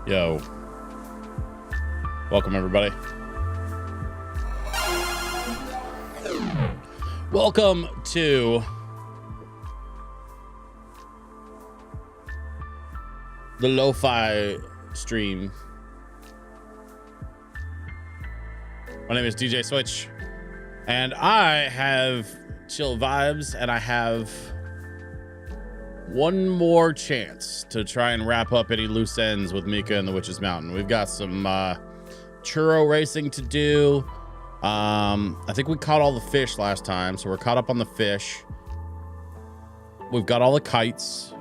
Yo, welcome everybody. Welcome to the LoFi stream. My name is DJ Switch, and I have chill vibes, and I have one more chance to try and wrap up any loose ends with Mika and the Witch's Mountain. We've got some churro racing to do. I think we caught all the fish last time, so we're caught up on the fish. We've got all the kites.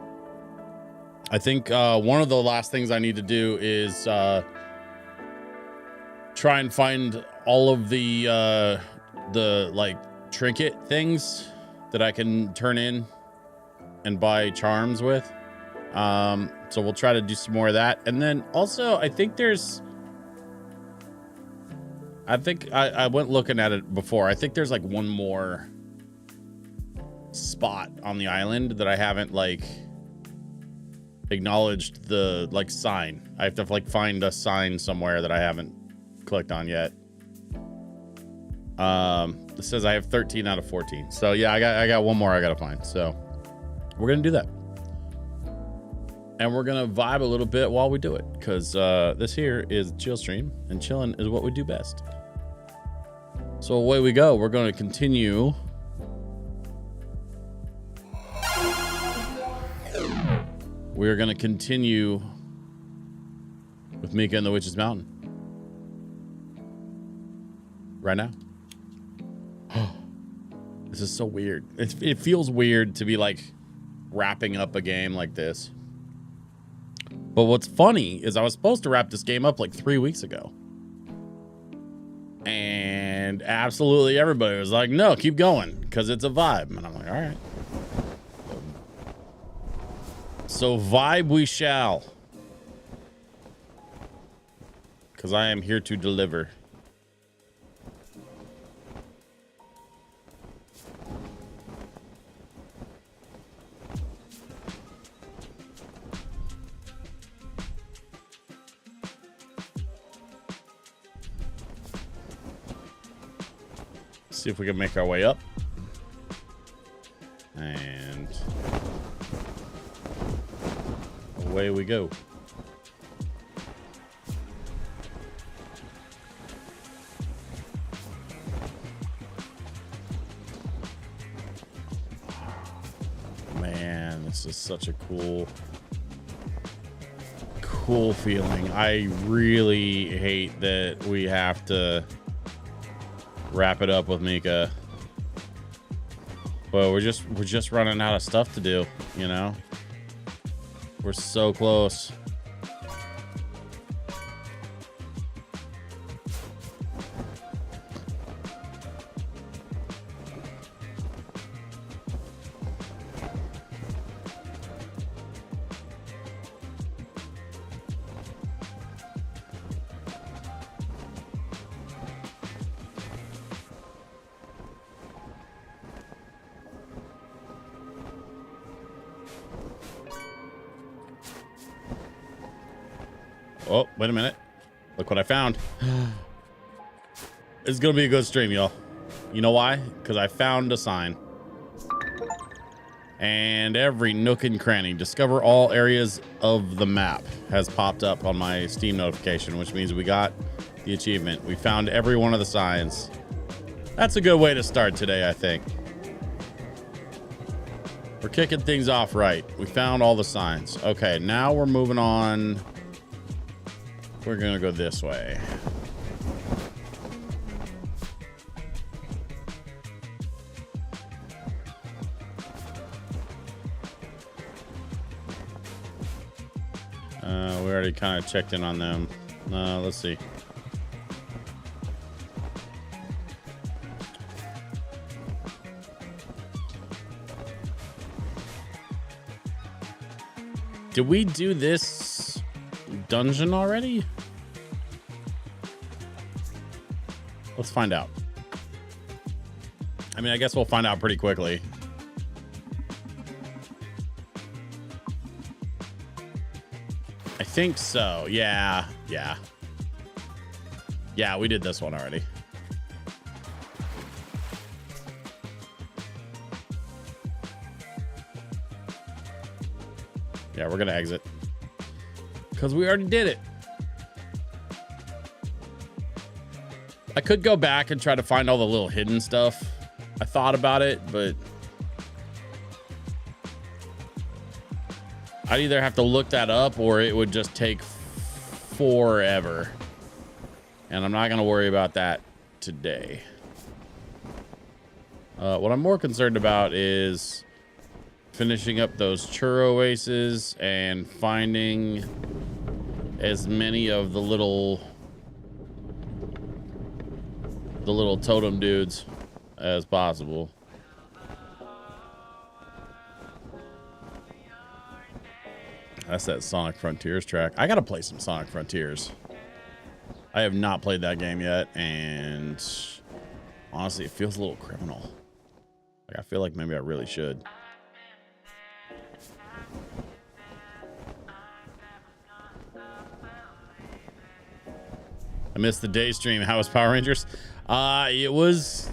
I think one of the last things I need to do is try and find all of the like trinket things that I can turn in and buy charms with. So we'll try to do some more of that. And then also I think I went looking at it before. I think there's like one more spot on the island that I haven't like acknowledged the like sign. I have to like find a sign somewhere that I haven't clicked on yet. It says I have 13 out of 14. So yeah, I got one more I gotta find. So we're gonna do that, and we're gonna vibe a little bit while we do it, because this here is chill stream, and chilling is what we do best. So away we go. We're going to continue. We're going to continue with Mika and the Witch's Mountain right now. This is so weird. It feels weird to be like wrapping up a game like this. But what's funny is I was supposed to wrap this game up like 3 weeks ago. And absolutely everybody was like, no, keep going, because it's a vibe. And I'm like, all right. So vibe we shall. Because I am here to deliver. See if we can make our way up. And away we go. Man, this is such a cool feeling. I really hate that we have to wrap it up with Mika, but we're just running out of stuff to do, you know. We're so close. Oh, wait a minute. Look what I found. It's going to be a good stream, y'all. You know why? Because I found a sign. And every nook and cranny, discover all areas of the map, has popped up on my Steam notification, which means we got the achievement. We found every one of the signs. That's a good way to start today, I think. We're kicking things off right. We found all the signs. Okay, now we're moving on. We're gonna go this way. We already kind of checked in on them. Let's see. Did we do this dungeon already? Let's find out. I mean, I guess we'll find out pretty quickly. I think so. Yeah. Yeah, we did this one already. Yeah, we're gonna exit because we already did it. I could go back and try to find all the little hidden stuff. I thought about it, but I'd either have to look that up or it would just take forever. And I'm not gonna worry about that today. What I'm more concerned about is finishing up those churro races and finding as many of the little totem dudes as possible. That's that Sonic Frontiers track. I gotta play some Sonic Frontiers. I have not played that game yet, and honestly, it feels a little criminal. Like, I feel like maybe I really should. I missed the day stream. How was Power Rangers? It was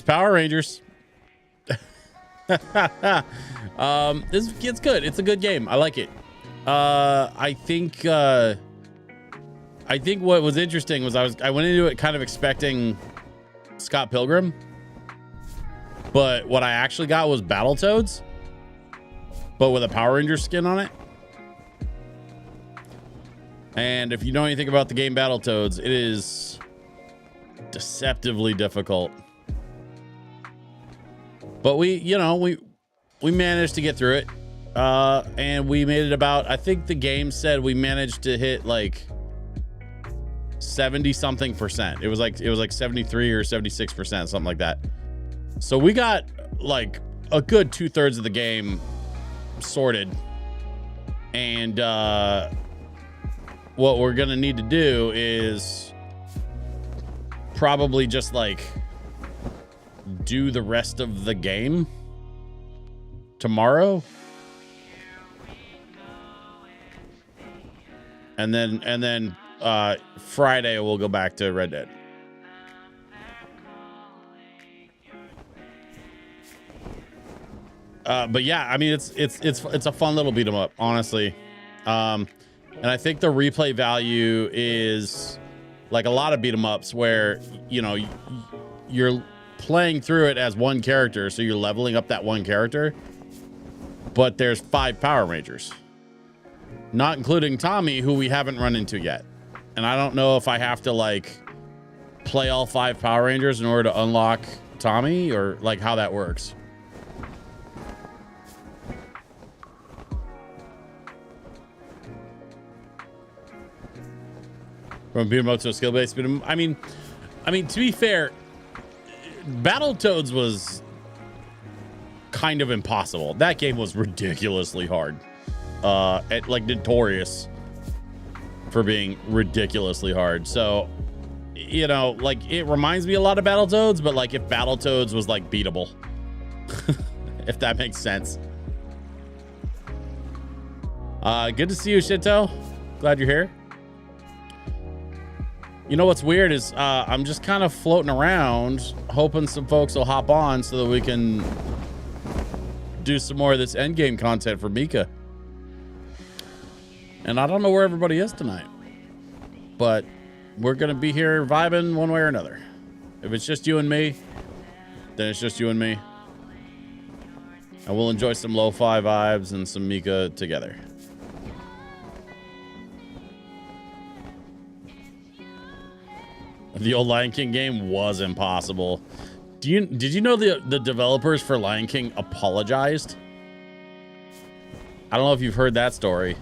Power Rangers. It's good. It's a good game. I like it. I think what was interesting was I went into it kind of expecting Scott Pilgrim, but what I actually got was Battletoads, but with a Power Ranger skin on it. And if you know anything about the game Battletoads, it is deceptively difficult. But we managed to get through it. And we made it about, I think the game said we managed to hit like 70 something percent. It was like 73 or 76%, something like that. So we got like a good 2/3 of the game sorted. And what we're gonna need to do is probably just like do the rest of the game tomorrow, and then Friday we'll go back to Red Dead. But yeah, I mean it's a fun little beat 'em up, honestly. And I think the replay value is like a lot of beat 'em ups where, you know, you're playing through it as one character, so you're leveling up that one character, but there's 5 Power Rangers, not including Tommy, who we haven't run into yet. And I don't know if I have to like play all 5 Power Rangers in order to unlock Tommy, or like how that works. From beat 'em up to a skill-based beat 'em. I mean, to be fair, Battletoads was kind of impossible. That game was ridiculously hard. Like notorious for being ridiculously hard. So, you know, like it reminds me a lot of Battletoads, but like if Battletoads was like beatable, if that makes sense. Good to see you, Shinto. Glad you're here. You know what's weird is I'm just kind of floating around, hoping some folks will hop on so that we can do some more of this endgame content for Mika. And I don't know where everybody is tonight, but we're going to be here vibing one way or another. If it's just you and me, then it's just you and me. And we'll enjoy some LoFi vibes and some Mika together. The old Lion King game was impossible. Did you know the developers for Lion King apologized? I don't know if you've heard that story.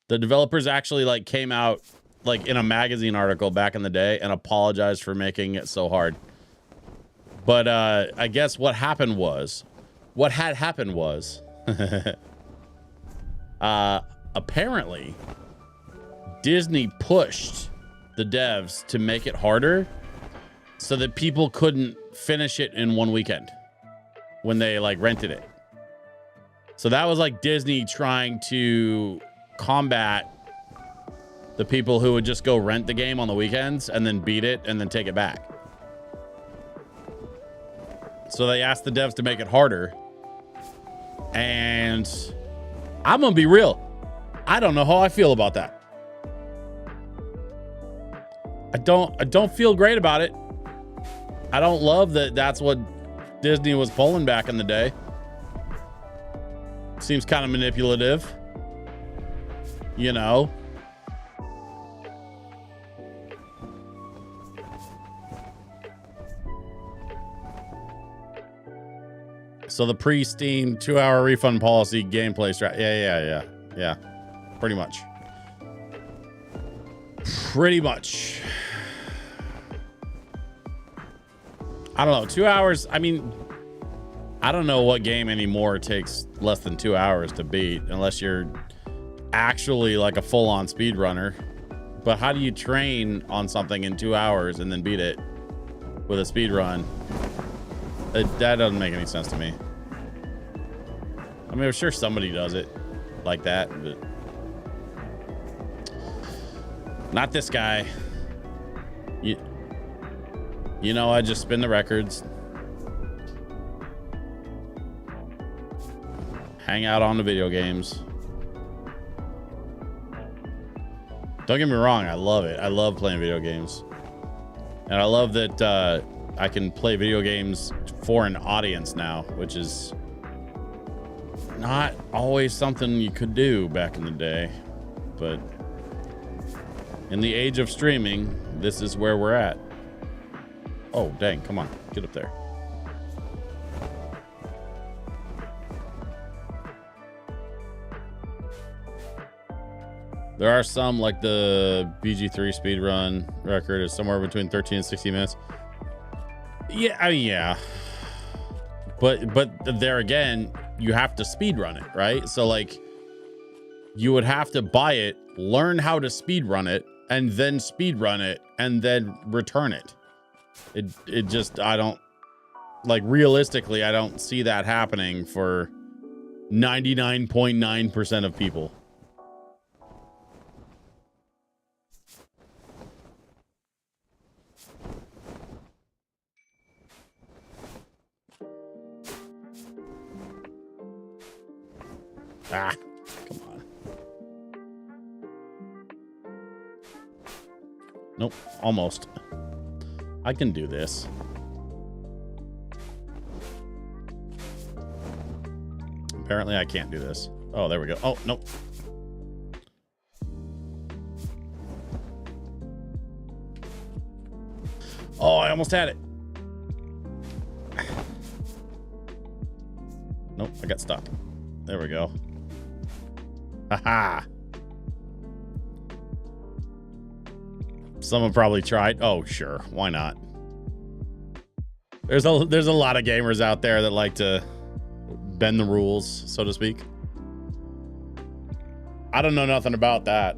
The developers actually like came out like in a magazine article back in the day and apologized for making it so hard. But I guess what had happened was apparently Disney pushed the devs to make it harder so that people couldn't finish it in one weekend when they like rented it. So that was like Disney trying to combat the people who would just go rent the game on the weekends and then beat it and then take it back. So they asked the devs to make it harder. And I'm gonna be real, I don't know how I feel about that. I don't feel great about it. I don't love that that's what Disney was pulling back in the day. Seems kind of manipulative, you know. So the pre-Steam 2-hour refund policy gameplay strat. Yeah. Pretty much. I don't know, 2 hours. I mean, I don't know what game anymore takes less than 2 hours to beat unless you're actually like a full-on speedrunner. But how do you train on something in 2 hours and then beat it with a speed run? That doesn't make any sense to me. I mean, I'm sure somebody does it like that, but not this guy. You know, I just spin the records, hang out on the video games. Don't get me wrong, I love it. I love playing video games. And I love that I can play video games for an audience now, which is not always something you could do back in the day. But in the age of streaming, this is where we're at. Oh, dang, come on, get up there. There are some, like the BG3 speedrun record is somewhere between 13 and 60 minutes. Yeah, yeah. But there again, you have to speedrun it, right? So like you would have to buy it, learn how to speedrun it, and then speedrun it, and then return it. It just, I don't, like, realistically, I don't see that happening for 99.9% of people. Ah, come on. Nope, almost. I can do this. Apparently I can't do this. Oh, there we go. Oh, nope. Oh, I almost had it. Nope, I got stuck. There we go. Haha. Someone probably tried. Oh, sure. Why not? There's a lot of gamers out there that like to bend the rules, so to speak. I don't know nothing about that.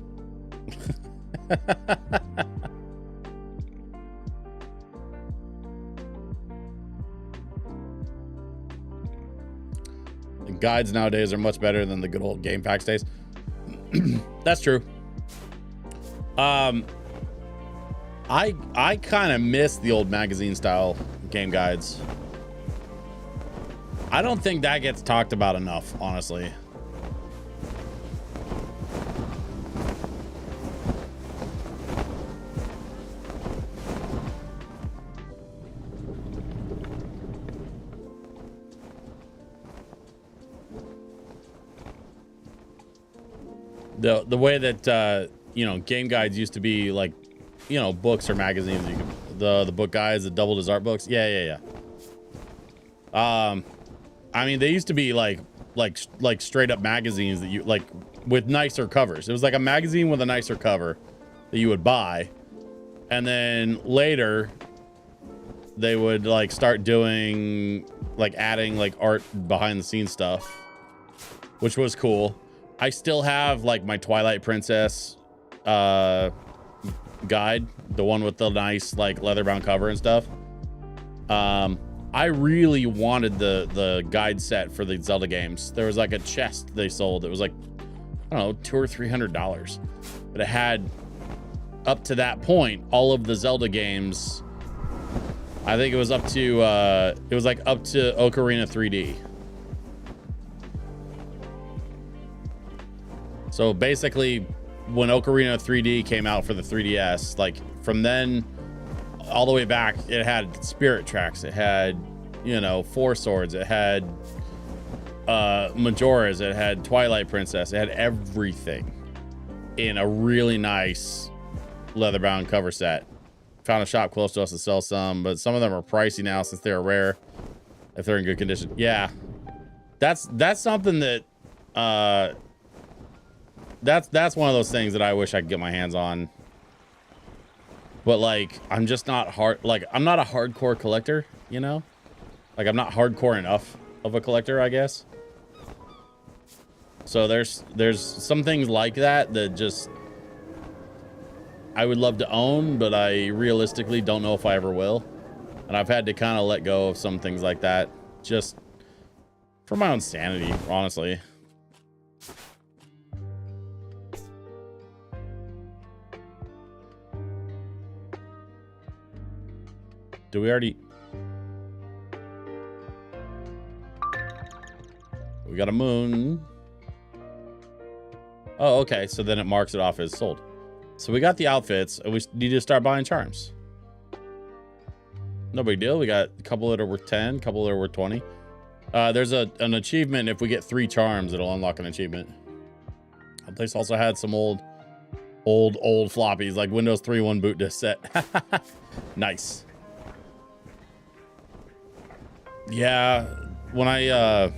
The guides nowadays are much better than the good old game packs days. That's true. I kind of miss the old magazine style game guides. I don't think that gets talked about enough, honestly. The way that you know, game guides used to be like, you know, books or magazines. You could, the book guides that doubled as art books. Yeah. I mean, they used to be like straight up magazines that you like with nicer covers. It was like a magazine with a nicer cover that you would buy, and then later they would like start doing like adding like art behind the scenes stuff, which was cool. I still have like my Twilight Princess guide, the one with the nice like leather bound cover and stuff. I really wanted the guide set for the Zelda games. There was like a chest they sold. It was like, I don't know, $200 or $300, but it had up to that point all of the Zelda games. I think it was up to it was like up to Ocarina 3D. So basically, when Ocarina 3D came out for the 3DS, like from then all the way back, it had Spirit Tracks, it had, you know, Four Swords, it had Majora's, it had Twilight Princess, it had everything in a really nice leather-bound cover set. Found a shop close to us to sell some, but some of them are pricey now since they're rare. If they're in good condition, yeah, that's something that that's one of those things that I wish I could get my hands on. But like, I'm just not I'm not a hardcore collector, you know? Like, I'm not hardcore enough of a collector, I guess. So there's some things like that just I would love to own, but I realistically don't know if I ever will. And I've had to kind of let go of some things like that just for my own sanity, honestly. Do we already... We got a moon. Oh, okay. So then it marks it off as sold. So we got the outfits, and we need to start buying charms. No big deal. We got a couple that are worth 10, a couple that are worth 20. There's an achievement. If we get 3 charms, it'll unlock an achievement. The place also had some old floppies, like Windows 3.1 boot disk set. Nice. Yeah, when I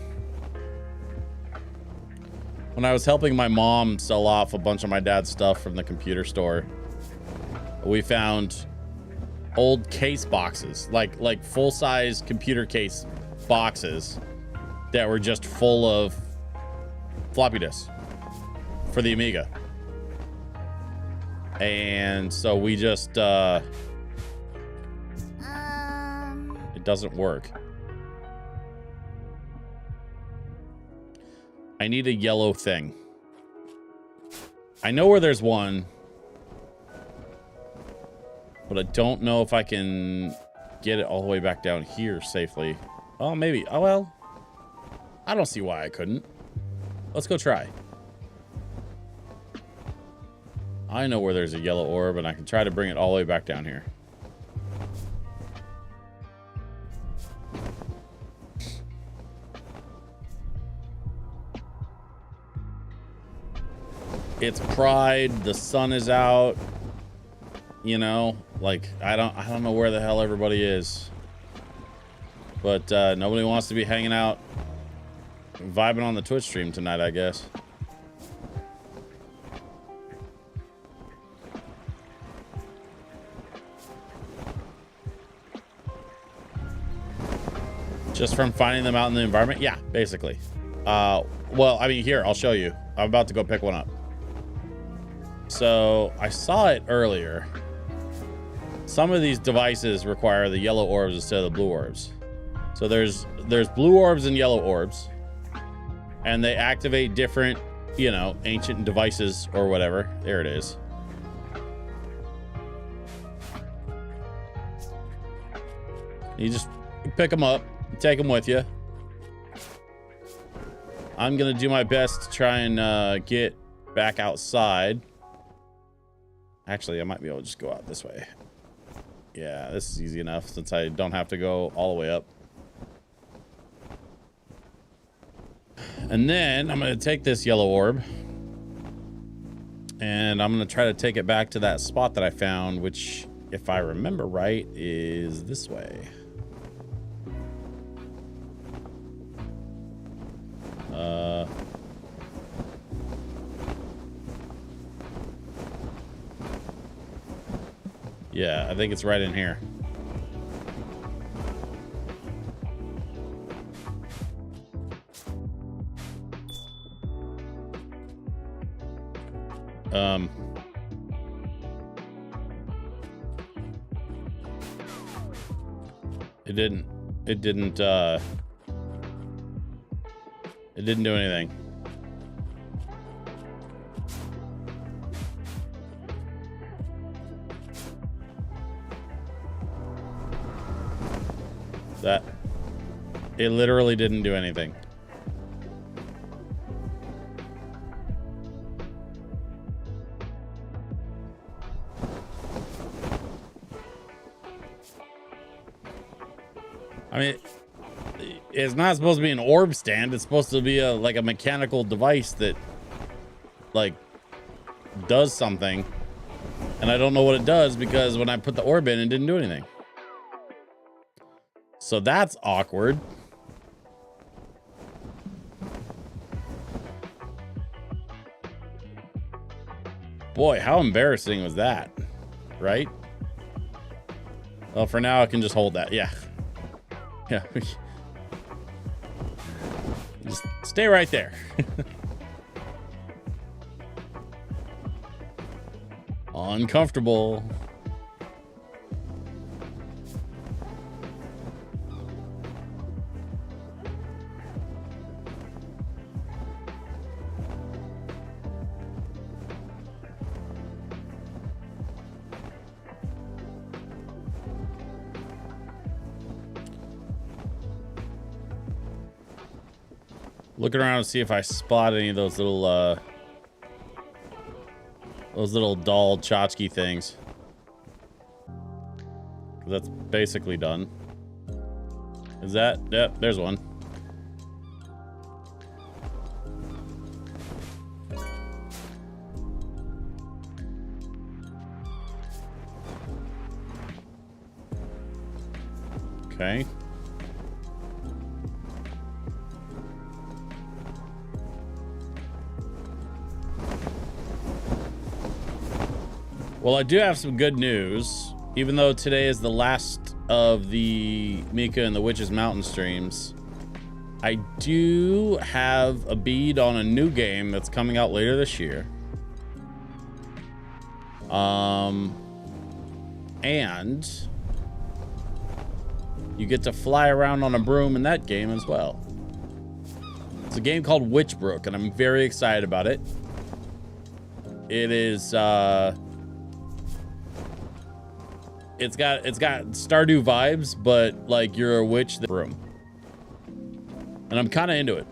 was helping my mom sell off a bunch of my dad's stuff from the computer store, we found old case boxes, like full-size computer case boxes that were just full of floppy disks for the Amiga. And so we just it doesn't work. I need a yellow thing. I know where there's one, but I don't know if I can get it all the way back down here safely. Oh, maybe. Oh, well, I don't see why I couldn't. Let's go try. I know where there's a yellow orb, and I can try to bring it all the way back down here. It's Pride, the sun is out, you know, like I don't know where the hell everybody is, but nobody wants to be hanging out vibing on the Twitch stream tonight, I guess. Just from finding them out in the environment? Yeah, basically. Well, I mean, here, I'll show you. I'm about to go pick one up. So I saw it earlier. Some of these devices require the yellow orbs instead of the blue orbs. So there's blue orbs and yellow orbs, and they activate different, you know, ancient devices or whatever. There it is. You just pick them up, take them with you. I'm gonna do my best to try and get back outside. Actually, I might be able to just go out this way. Yeah, this is easy enough since I don't have to go all the way up. And then I'm gonna take this yellow orb and I'm gonna try to take it back to that spot that I found, which, if I remember right, is this way. Yeah, I think it's right in here. It didn't do anything. It literally didn't do anything. I mean, it's not supposed to be an orb stand. It's supposed to be like a mechanical device that like does something. And I don't know what it does because when I put the orb in, it didn't do anything. So that's awkward. Boy, how embarrassing was that, right? Well, for now, I can just hold that. Yeah. Yeah. Just stay right there. Uncomfortable. Looking around to see if I spot any of those little doll tchotchke things. That's basically done. Is that? Yep, there's one. Okay. Well, I do have some good news. Even though today is the last of the Mika and the Witch's Mountain streams, I do have a bead on a new game that's coming out later this year. And you get to fly around on a broom in that game as well. It's a game called Witchbrook, and I'm very excited about it. It is it's got Stardew vibes, but like you're a witch that broom. And I'm kind of into it.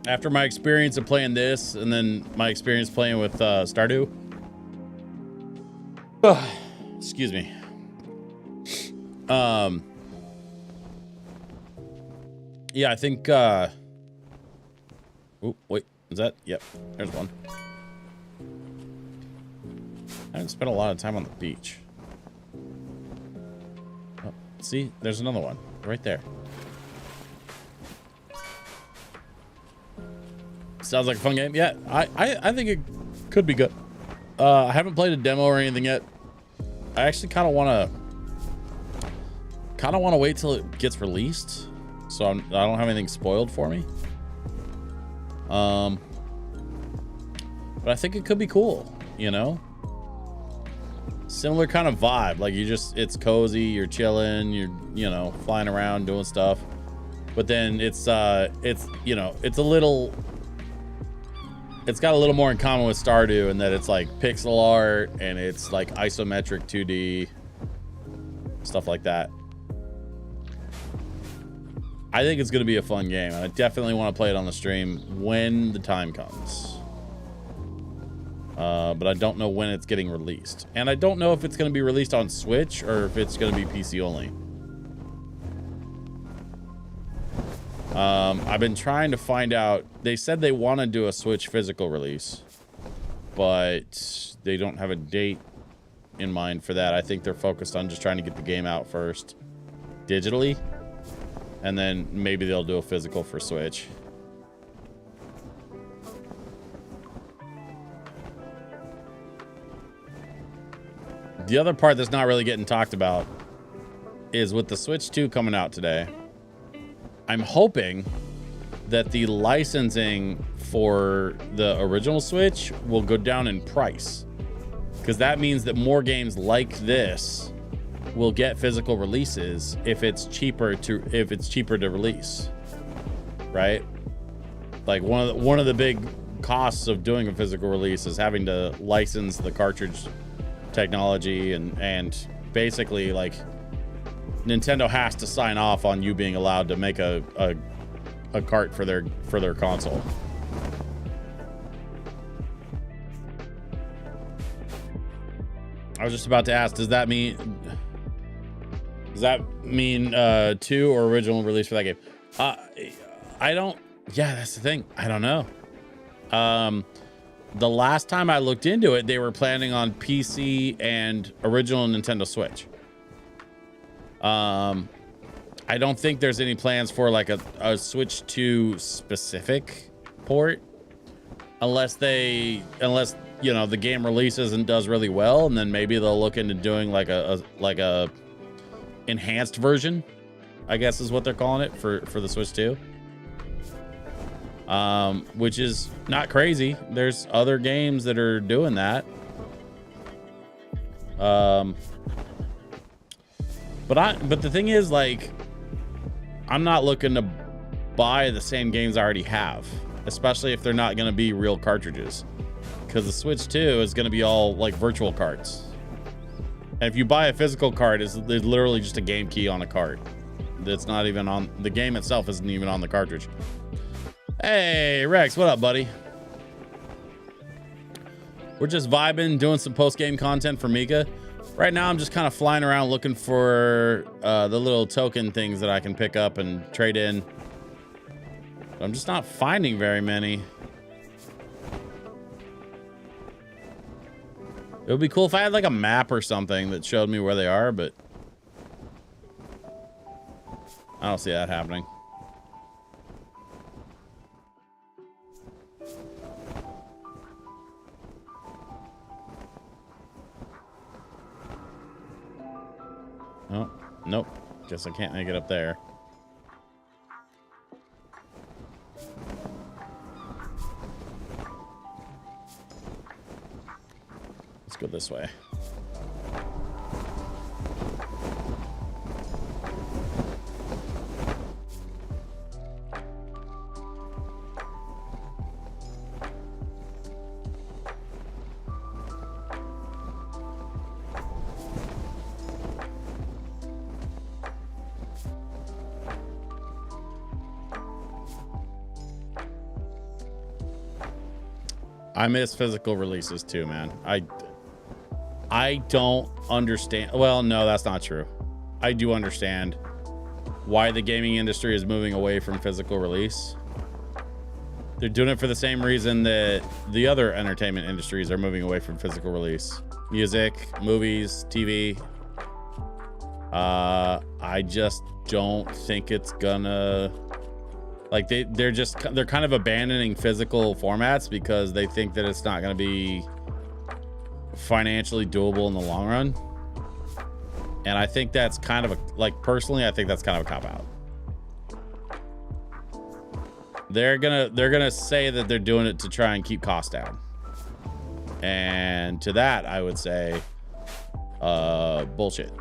After my experience of playing this and then my experience playing with Stardew. Excuse me. Yeah, I think oh, wait, is that? Yep, there's one. I haven't spent a lot of time on the beach. Oh, see, there's another one right there. Sounds like a fun game. Yeah, I think it could be good. I haven't played a demo or anything yet. I actually kind of want to wait till it gets released, so I don't have anything spoiled for me. But I think it could be cool, you know? Similar kind of vibe, like it's cozy, you're chilling, you're, you know, flying around doing stuff. But then it's got a little more in common with Stardew in that it's like pixel art and it's like isometric 2D stuff like that. I think it's going to be a fun game. And I definitely want to play it on the stream when the time comes. But I don't know when it's getting released. And I don't know if it's going to be released on Switch or if it's going to be PC only. I've been trying to find out. They said they want to do a Switch physical release, but they don't have a date in mind for that. I think they're focused on just trying to get the game out first digitally, and then maybe they'll do a physical for Switch. The other part that's not really getting talked about is with the Switch 2 coming out today, I'm hoping that the licensing for the original Switch will go down in price, because that means that more games like this will get physical releases if it's cheaper to release, right? Like one of the big costs of doing a physical release is having to license the cartridge technology, and basically like Nintendo has to sign off on you being allowed to make a cart for their console. I was just about to ask, does that mean 2 or original release for that game? I don't. Yeah, that's the thing. I don't know. The last time I looked into it, they were planning on PC and original Nintendo Switch. I don't think there's any plans for like a Switch 2 specific port, unless you know the game releases and does really well, and then maybe they'll look into doing like a enhanced version, I guess is what they're calling it for the Switch 2. Which is not crazy. There's other games that are doing that. But the thing is, like, I'm not looking to buy the same games I already have, especially if they're not going to be real cartridges, because the Switch 2 is going to be all like virtual carts. And if you buy a physical cart, it's literally just a game key on a cart. That's not even on the game itself. Isn't even on the cartridge. Hey, Rex, what up, buddy? We're just vibing, doing some post-game content for Mika. Right now, I'm just kind of flying around looking for the little token things that I can pick up and trade in. I'm just not finding very many. It would be cool if I had like a map or something that showed me where they are, but I don't see that happening. Oh, nope. Guess I can't make it up there. Let's go this way. I miss physical releases too, man. I don't understand. Well, no, that's not true. I do understand why the gaming industry is moving away from physical release. They're doing it for the same reason that the other entertainment industries are moving away from physical release. Music, movies, TV. I just don't think it's gonna... Like they're kind of abandoning physical formats because they think that it's not going to be financially doable in the long run. And I think that's kind of personally, I think that's kind of a cop out. They're gonna say that they're doing it to try and keep costs down. And to that, I would say, bullshit.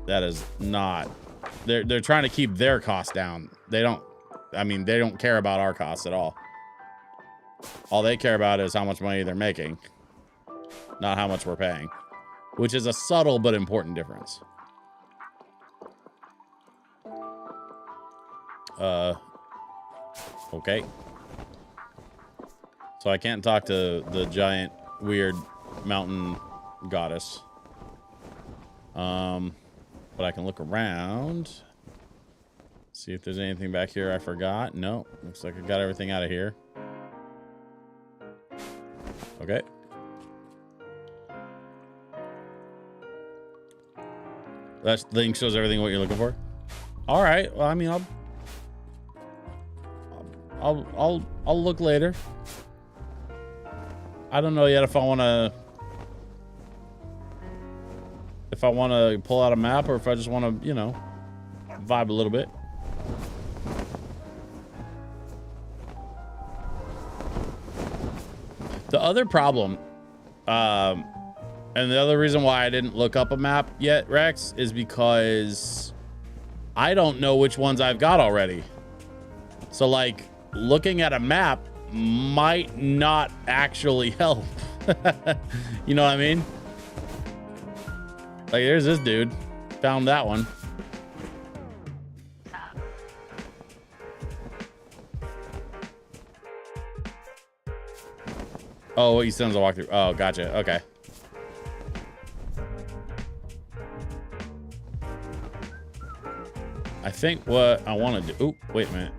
That is not. They're trying to keep their costs down. They don't care about our costs at all. All they care about is how much money they're making, not how much we're paying, which is a subtle but important difference. Okay. So I can't talk to the giant, weird mountain goddess. But I can look around. See if there's anything back here I forgot. No, looks like I got everything out of here. Okay. That thing shows everything what you're looking for. All right. Well, I mean, I'll look later. I don't know yet if I want to pull out a map or if I just want to, you know, vibe a little bit. The other problem, and the other reason why I didn't look up a map yet, Rex, is because I don't know which ones I've got already. So, like, looking at a map might not actually help. You know what I mean? Like, there's this dude. Found that one. Oh, he sends a walkthrough. Oh, gotcha. Okay. I think what I want to do... Oh, wait a minute.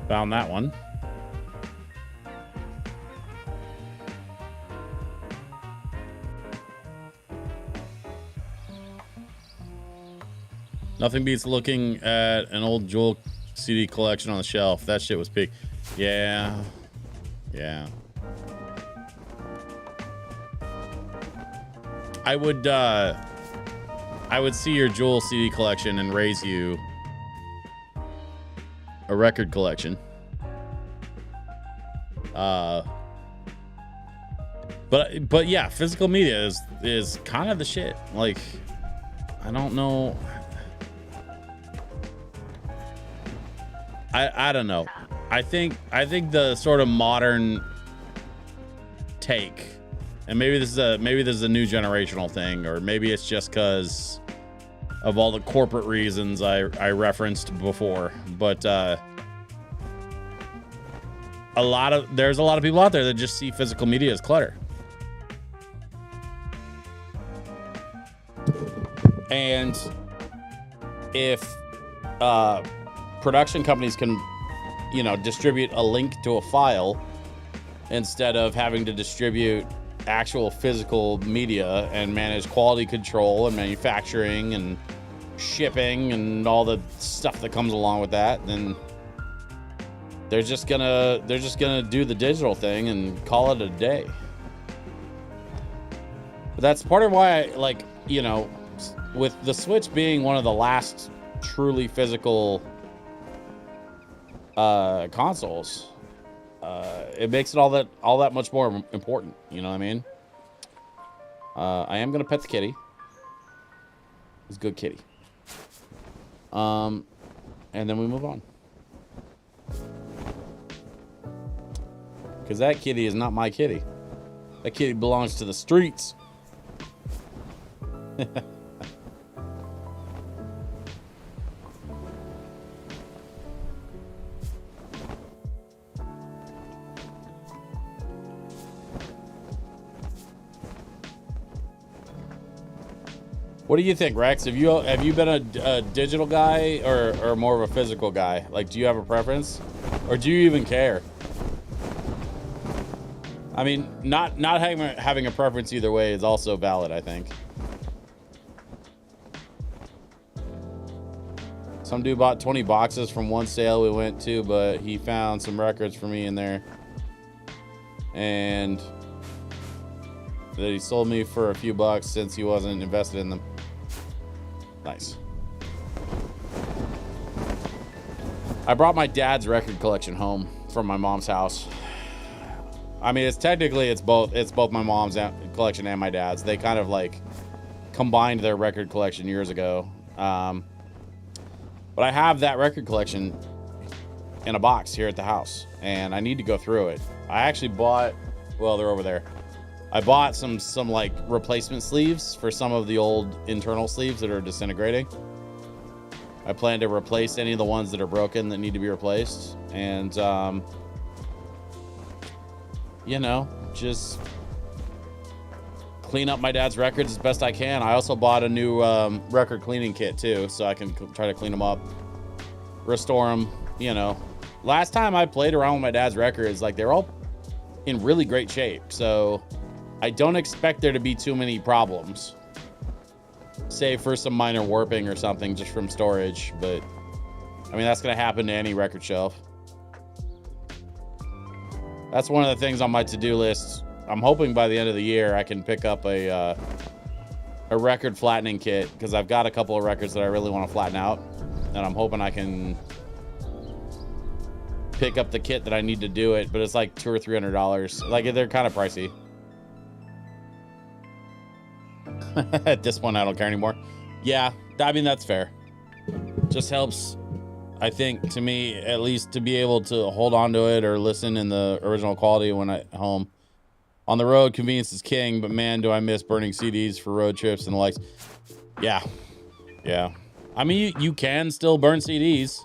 Found that one. Nothing beats looking at an old Jewel CD collection on the shelf. That shit was peak. Yeah. Yeah. I would see your Jewel CD collection and raise you a record collection. But yeah, physical media is kind of the shit. Like, I don't know. I don't know. I think the sort of modern take, and maybe this is a new generational thing, or maybe it's just because of all the corporate reasons I referenced before, but there's a lot of people out there that just see physical media as clutter. And if production companies can, you know, distribute a link to a file instead of having to distribute actual physical media and manage quality control and manufacturing and shipping and all the stuff that comes along with that, then they're just gonna do the digital thing and call it a day. But that's part of why I, like, you know, with the Switch being one of the last truly physical consoles, it makes it all that much more important. You know what I mean? I am gonna pet the kitty. It's a good kitty. And then we move on, because that kitty is not my kitty. That kitty belongs to the streets. What do you think, Rex? Have you been a digital guy or more of a physical guy? Like, do you have a preference, or do you even care? I mean, not having a preference either way is also valid, I think. Some dude bought 20 boxes from one sale we went to, but he found some records for me in there, and that he sold me for a few bucks since he wasn't invested in them. Nice. I brought my dad's record collection home from my mom's house. I mean, it's both my mom's collection and my dad's. They kind of like combined their record collection years ago. But I have that record collection in a box here at the house, and I need to go through it. I actually bought, well, they're over there. I bought some like replacement sleeves for some of the old internal sleeves that are disintegrating. I plan to replace any of the ones that are broken that need to be replaced, and you know, just clean up my dad's records as best I can. I also bought a new record cleaning kit too, so I can try to clean them up, restore them. You know, last time I played around with my dad's records, like, they're all in really great shape, so I don't expect there to be too many problems, save for some minor warping or something just from storage. But I mean, that's gonna happen to any record shelf. That's one of the things on my to-do list. I'm hoping by the end of the year I can pick up a record flattening kit, because I've got a couple of records that I really want to flatten out, and I'm hoping I can pick up the kit that I need to do it, but it's like $200 or $300. Like, they're kind of pricey. At this point, I don't care anymore. Yeah, I mean, that's fair. Just helps, I think, to me, at least, to be able to hold on to it or listen in the original quality when I'm home. On the road, convenience is king, but man, do I miss burning CDs for road trips and the likes. Yeah. Yeah. I mean, you can still burn CDs.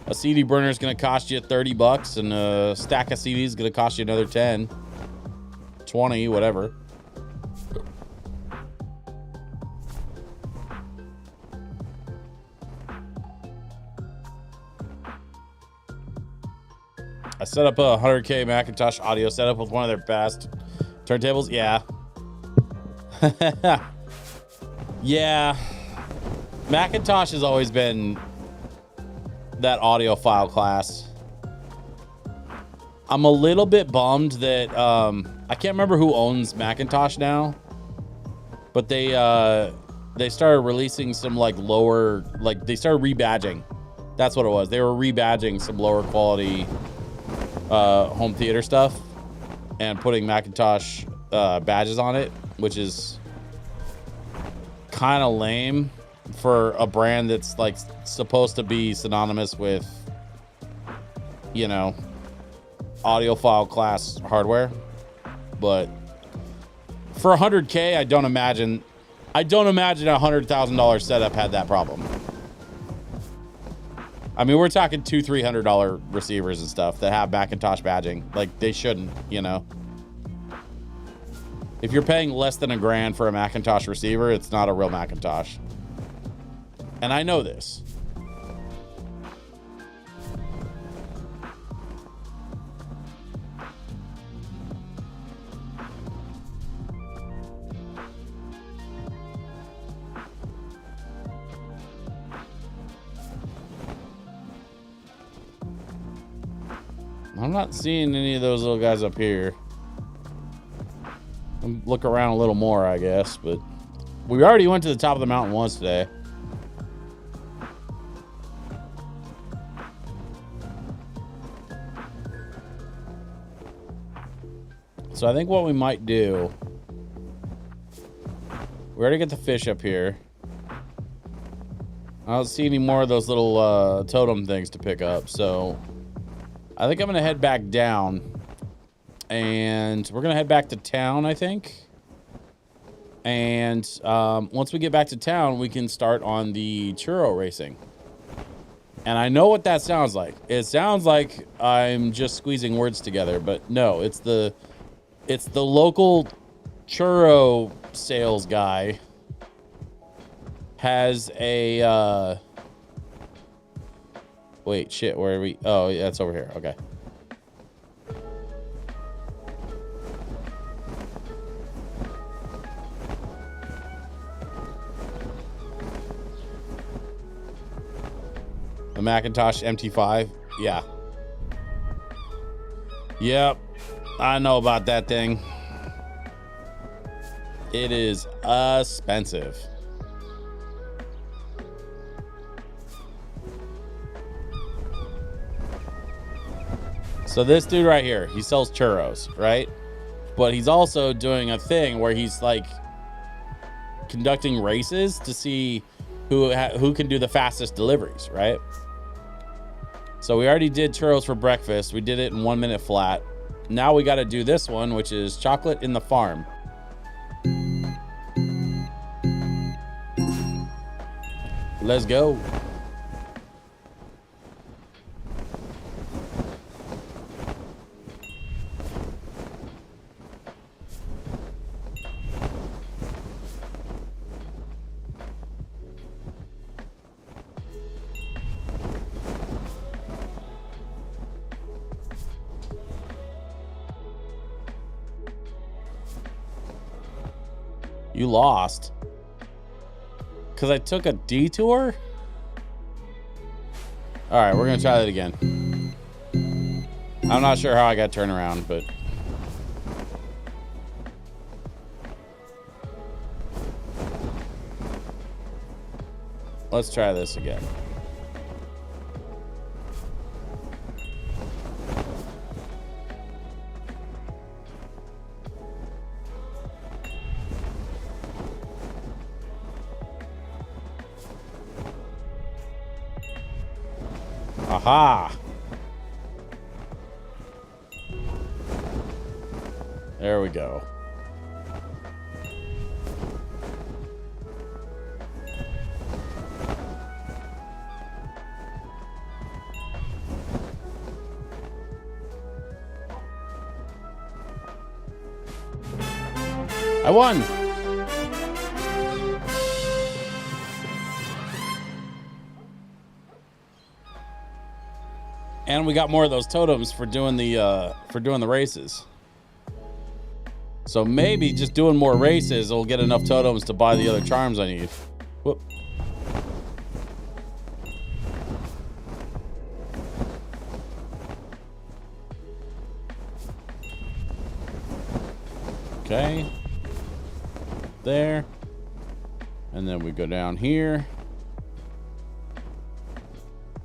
A CD burner is going to cost you $30, and a stack of CDs is going to cost you another 10, 20, whatever. I set up a 100K Macintosh audio setup with one of their best turntables. Yeah. Yeah. Macintosh has always been that audiophile class. I'm a little bit bummed that I can't remember who owns Macintosh now, but they started releasing some like lower, like, they started rebadging. That's what it was. They were rebadging some lower quality home theater stuff and putting Macintosh badges on it, which is kind of lame for a brand that's like supposed to be synonymous with, you know, audiophile class hardware. But for 100K, I don't imagine a $100,000 setup had that problem. I mean, we're talking $200-$300 receivers and stuff that have Macintosh badging. Like, they shouldn't, you know. If you're paying less than $1,000 for a Macintosh receiver, it's not a real Macintosh. And I know this. I'm not seeing any of those little guys up here. Look around a little more, I guess, but we already went to the top of the mountain once today. So I think what we might do, we already got the fish up here. I don't see any more of those little totem things to pick up, so I think I'm gonna head back down, and we're gonna head back to town, I think. And once we get back to town, we can start on the churro racing. And I know what that sounds like. It sounds like I'm just squeezing words together, but no, it's the local churro sales guy has a wait, shit, where are we? Oh, yeah, it's over here. Okay. The Macintosh MT5. Yeah. Yep. I know about that thing. It is expensive. So this dude right here, he sells churros, right? But he's also doing a thing where he's like conducting races to see who can do the fastest deliveries, right? So we already did churros for breakfast. We did it in 1 minute flat. Now we got to do this one, which is chocolate in the farm. Let's go. You lost. Because I took a detour? Alright, we're going to try that again. I'm not sure how I got turned around, but... let's try this again. Aha! There we go. I won! And we got more of those totems for doing the races. So maybe just doing more races will get enough totems to buy the other charms I need. Whoop. Okay. There. And then we go down here.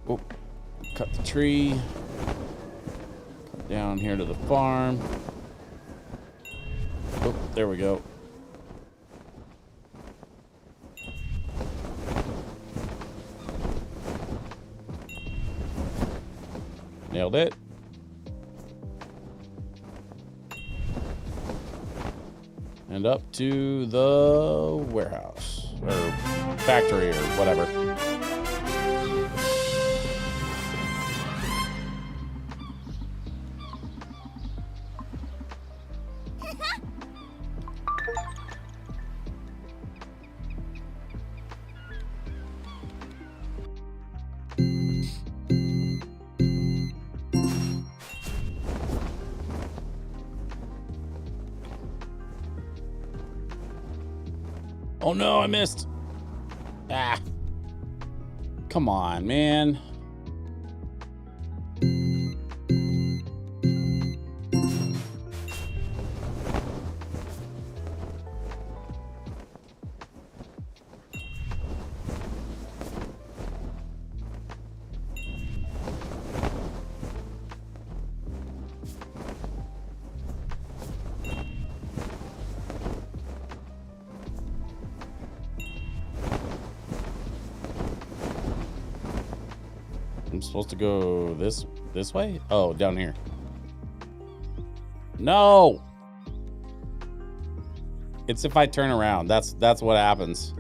Whoop. Cut the tree. Cut down here to the farm. Oh, there we go. Nailed it. And up to the warehouse or factory or whatever. Oh no, I missed. Ah. Come on, man. I'm supposed to go this way? Oh, down here. No. It's if I turn around. That's what happens.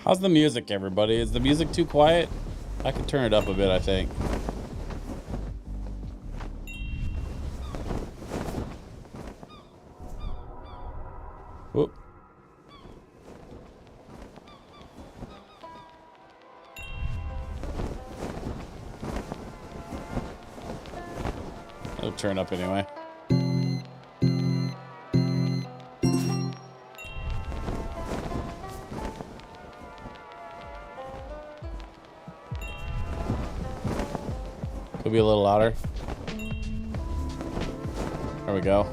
How's the music, everybody? Is the music too quiet? I could turn it up a bit, I think. Whoop. It'll turn up anyway. Could be a little louder. There we go.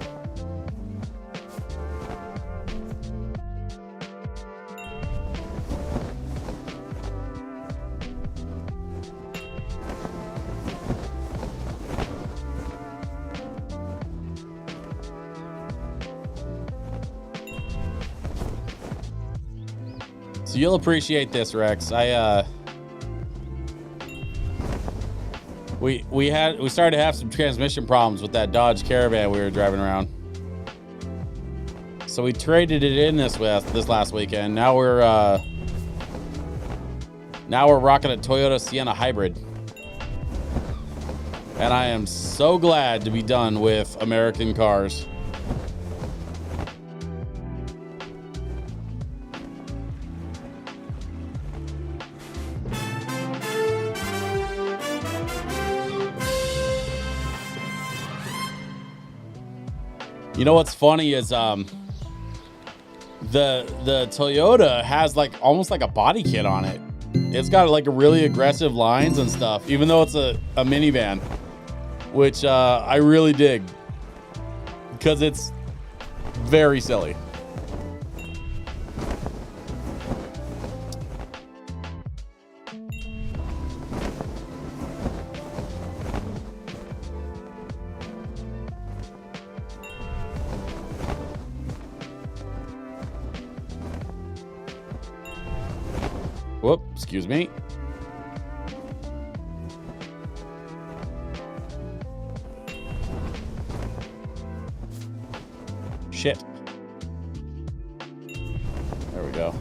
So you'll appreciate this, Rex. We started to have some transmission problems with that Dodge Caravan we were driving around. So we traded it in this last weekend. Now we're rocking a Toyota Sienna hybrid. And I am so glad to be done with American cars. You know what's funny is the Toyota has like almost like a body kit on it. It's got like a really aggressive lines and stuff, even though it's a minivan, which I really dig because it's very silly. Whoop, excuse me. Shit. There we go.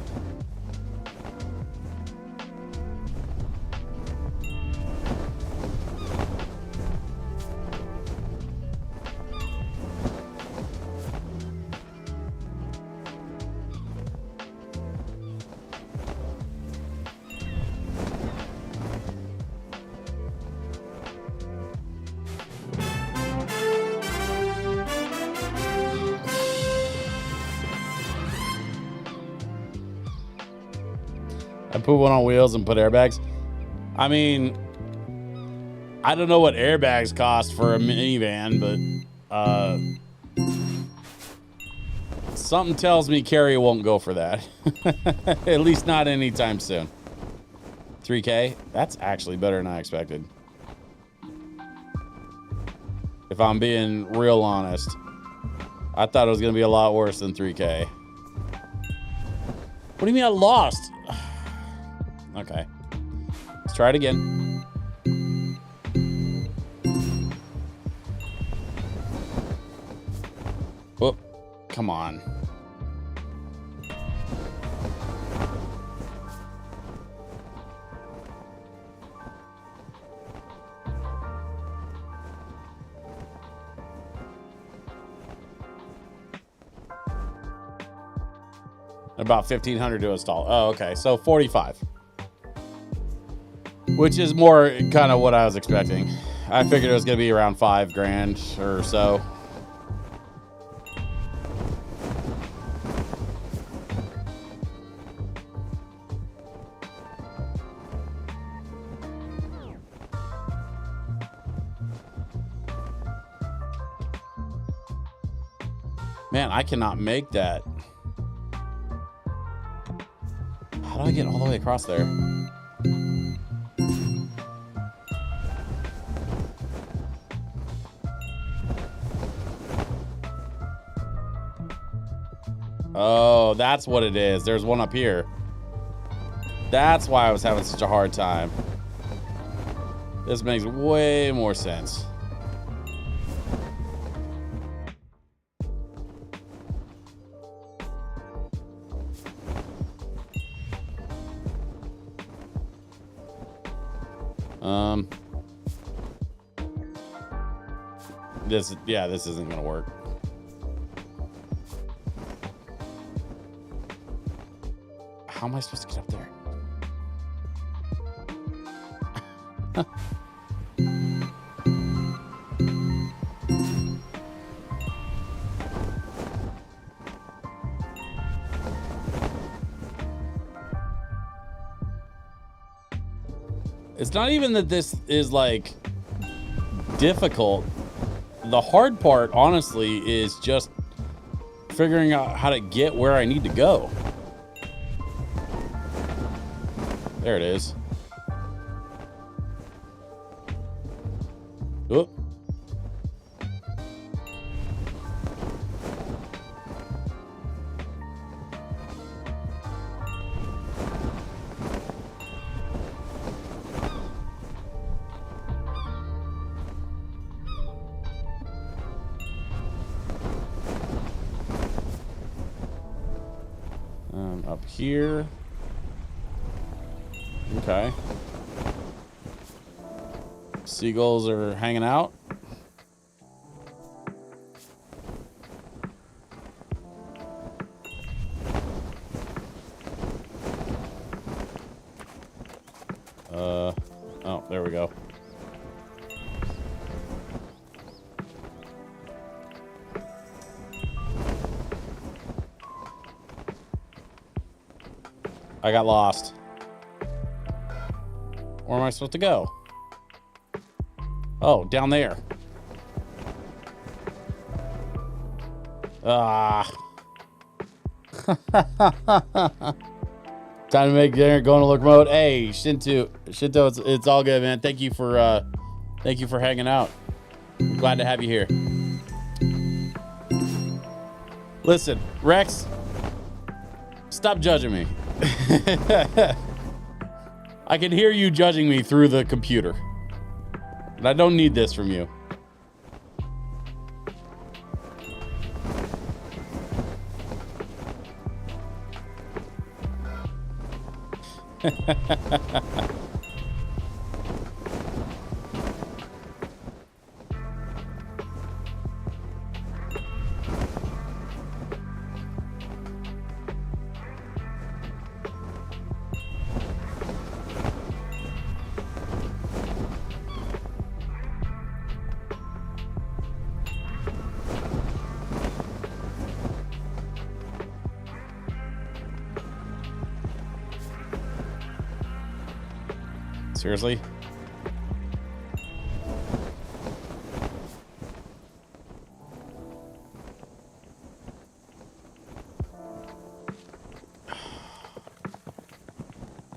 I put one on wheels and put airbags. I mean, I don't know what airbags cost for a minivan, but something tells me Carrie won't go for that. At least not anytime soon. 3K? That's actually better than I expected. If I'm being real honest. I thought it was going to be a lot worse than 3K. What do you mean I lost? Okay. Let's try it again. Whoop. Come on. About 1,500 to install. Oh, okay. So 45. Which is more kind of what I was expecting. I figured it was going to be around $5,000 or so. Man, I cannot make that. How do I get all the way across there? Oh, that's what it is. There's one up here. That's why I was having such a hard time. This makes way more sense. This isn't gonna work. How am I supposed to get up there? It's not even that this is like difficult. The hard part, honestly, is just figuring out how to get where I need to go. There it is. Oop. Up here. Okay. Seagulls are hanging out. Oh, there we go. I got lost. Where am I supposed to go? Oh, down there. Ah. Time to make dinner, going to look mode. Hey, Shinto, it's all good, man. Thank you for hanging out. I'm glad to have you here. Listen, Rex, stop judging me. I can hear you judging me through the computer. And I don't need this from you. Seriously?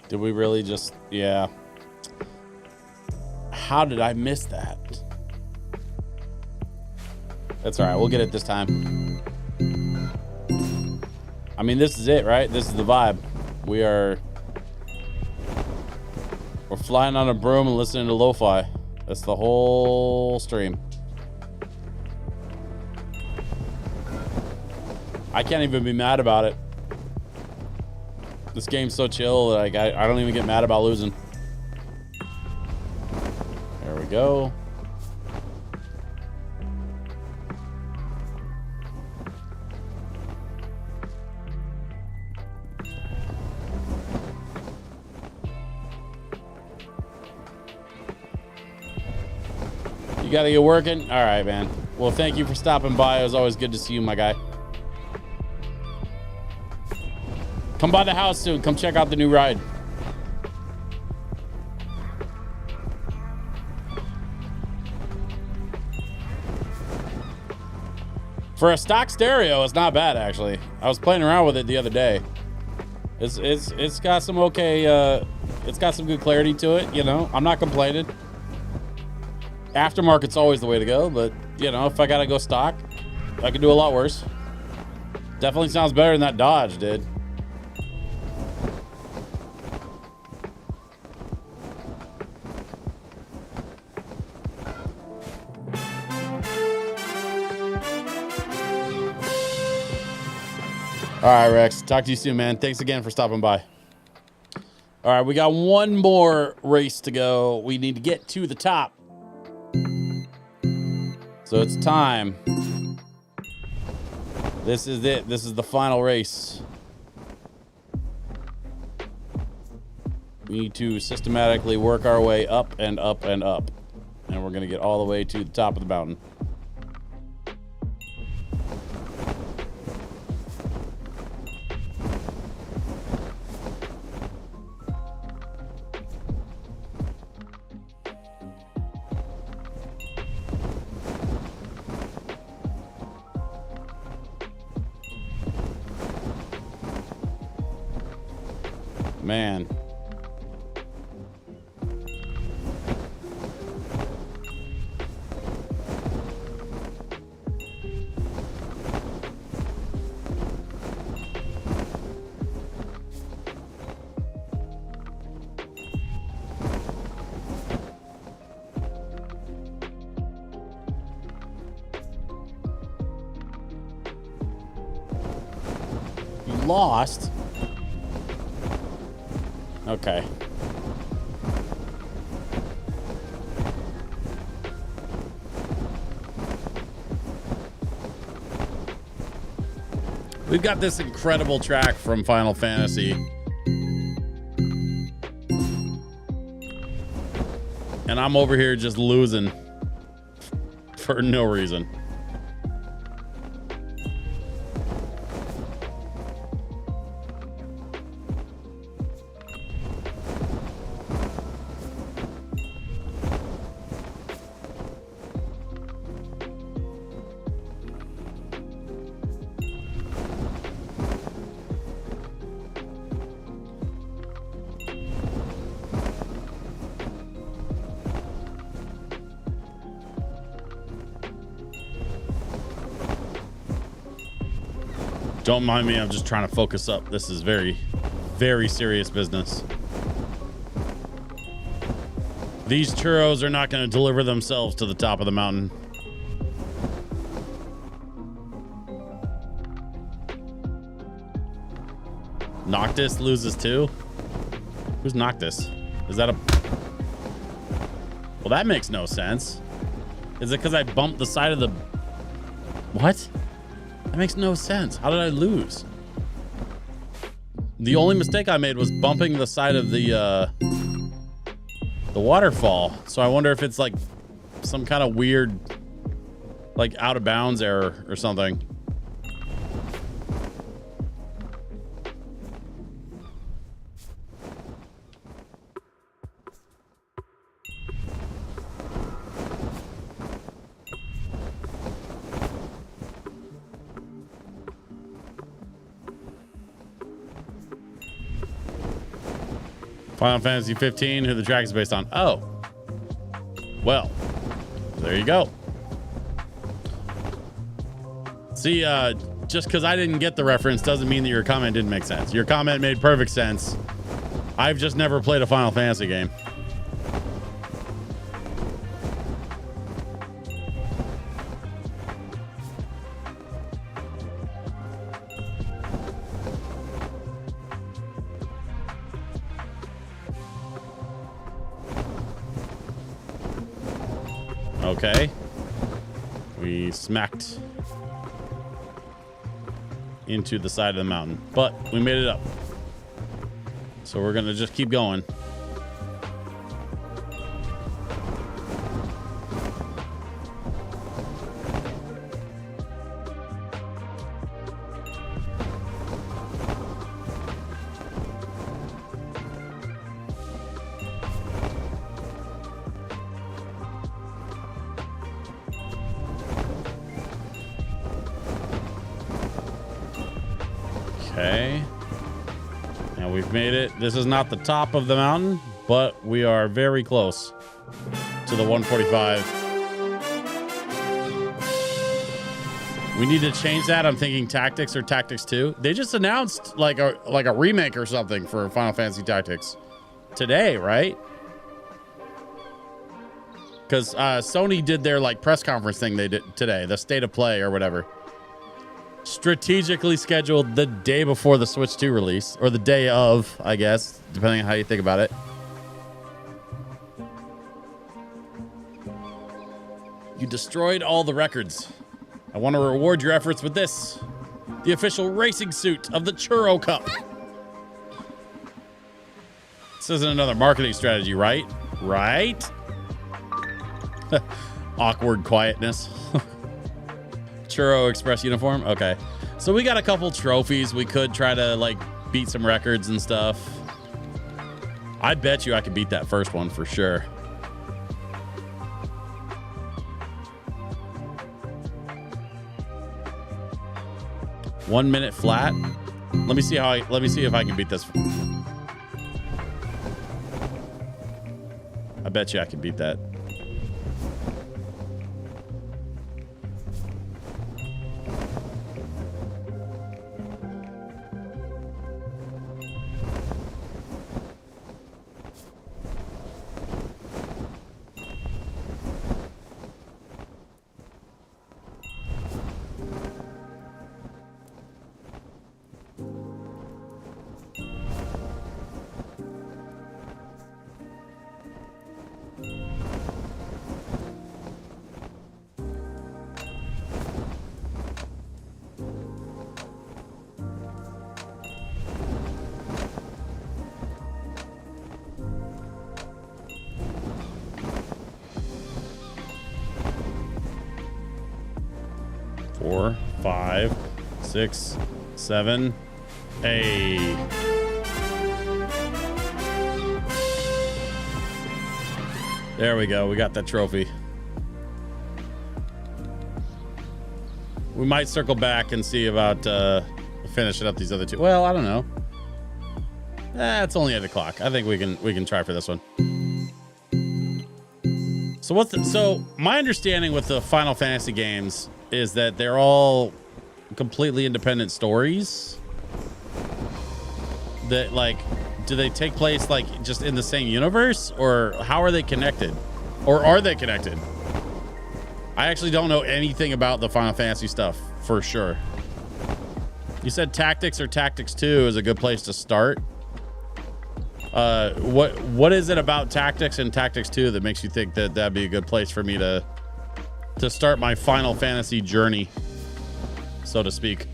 Did we really just... Yeah. How did I miss that? That's all right. We'll get it this time. I mean, this is it, right? This is the vibe. We're flying on a broom and listening to LoFi. That's the whole stream. I can't even be mad about it. This game's so chill, like I don't even get mad about losing. There we go. You gotta get working? All right, man. Well, thank you for stopping by. It was always good to see you, my guy. Come by the house soon. Come check out the new ride. For a stock stereo, it's not bad, actually. I was playing around with it the other day. It's got some okay, it's got some good clarity to it, you know. I'm not complaining. Aftermarket's always the way to go, but, you know, if I gotta go stock, I could do a lot worse. Definitely sounds better than that Dodge did. All right, Rex. Talk to you soon, man. Thanks again for stopping by. All right, we got one more race to go. We need to get to the top. So it's time. This is it. This is the final race. We need to systematically work our way up and up and up. And we're going to get all the way to the top of the mountain. man. Lost. Okay. We've got this incredible track from Final Fantasy. And I'm over here just losing for no reason. Don't mind me, I'm just trying to focus up. This is very, very serious business. These churros are not going to deliver themselves to the top of the mountain. Noctis loses too? Who's Noctis? Is that a... Well, that makes no sense. Is it because I bumped the side of the... What? That makes no sense. How did I lose? The only mistake I made was bumping the side of the waterfall. So I wonder if it's like some kind of weird, like out of bounds error or something. Final Fantasy 15, who the track is based on. Oh. Well, there you go. See, just because I didn't get the reference doesn't mean that your comment didn't make sense. Your comment made perfect sense. I've just never played a Final Fantasy game. Okay. We smacked into the side of the mountain, but we made it up. So we're going to just keep going. Okay. Now we've made it. This is not the top of the mountain, but we are very close to the 145. We need to change that. I'm thinking Tactics or Tactics 2. They just announced like a remake or something for Final Fantasy Tactics today, right? Because Sony did their like press conference thing they did today, the state of play or whatever. Strategically scheduled the day before the Switch 2 release, or the day of, I guess, depending on how you think about it. You destroyed all the records. I want to reward your efforts with this, the official racing suit of the Churro Cup. This isn't another marketing strategy, right? Right? Awkward quietness. Churro Express uniform. Okay. So we got a couple trophies. We could try to like beat some records and stuff. I bet you I could beat that first one for sure. .1 minute flat. Let me see if I can beat this. I bet you I could beat that. Four, 5, 6, 7, 8. There we go. We got that trophy. We might circle back and see about finishing up these other two. Well, I don't know. It's only 8 o'clock. I think we can try for this one. So my understanding with the Final Fantasy games is that they're all completely independent stories that, like, do they take place like just in the same universe, or how are they connected, or are they connected? I actually don't know anything about the Final Fantasy stuff for sure. You said Tactics or Tactics 2 is a good place to start. What is it about Tactics and Tactics 2 that makes you think that that'd be a good place for me to start my Final Fantasy journey, so to speak?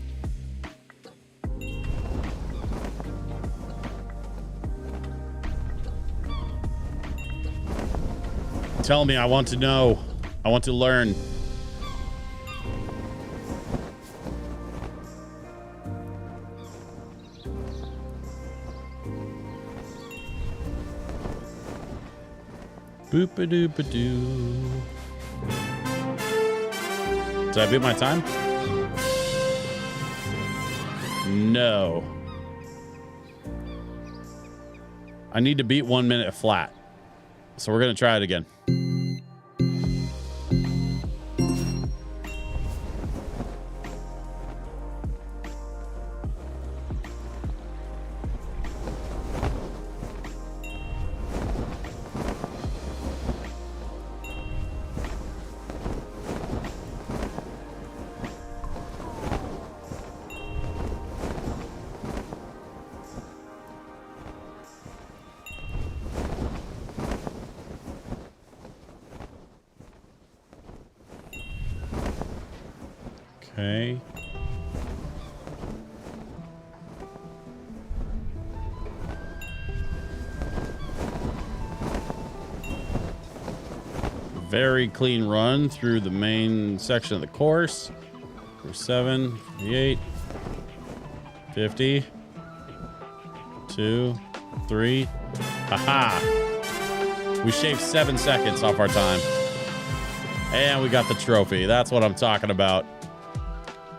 Tell me, I want to know. I want to learn. Boop-a-doop-a-doo. Did I beat my time? No. I need to beat 1 minute flat. So we're going to try it again. Okay. Very clean run through the main section of the course. 7, 8, 50, 2, 3. Haha. We shaved 7 seconds off our time. And we got the trophy. That's what I'm talking about.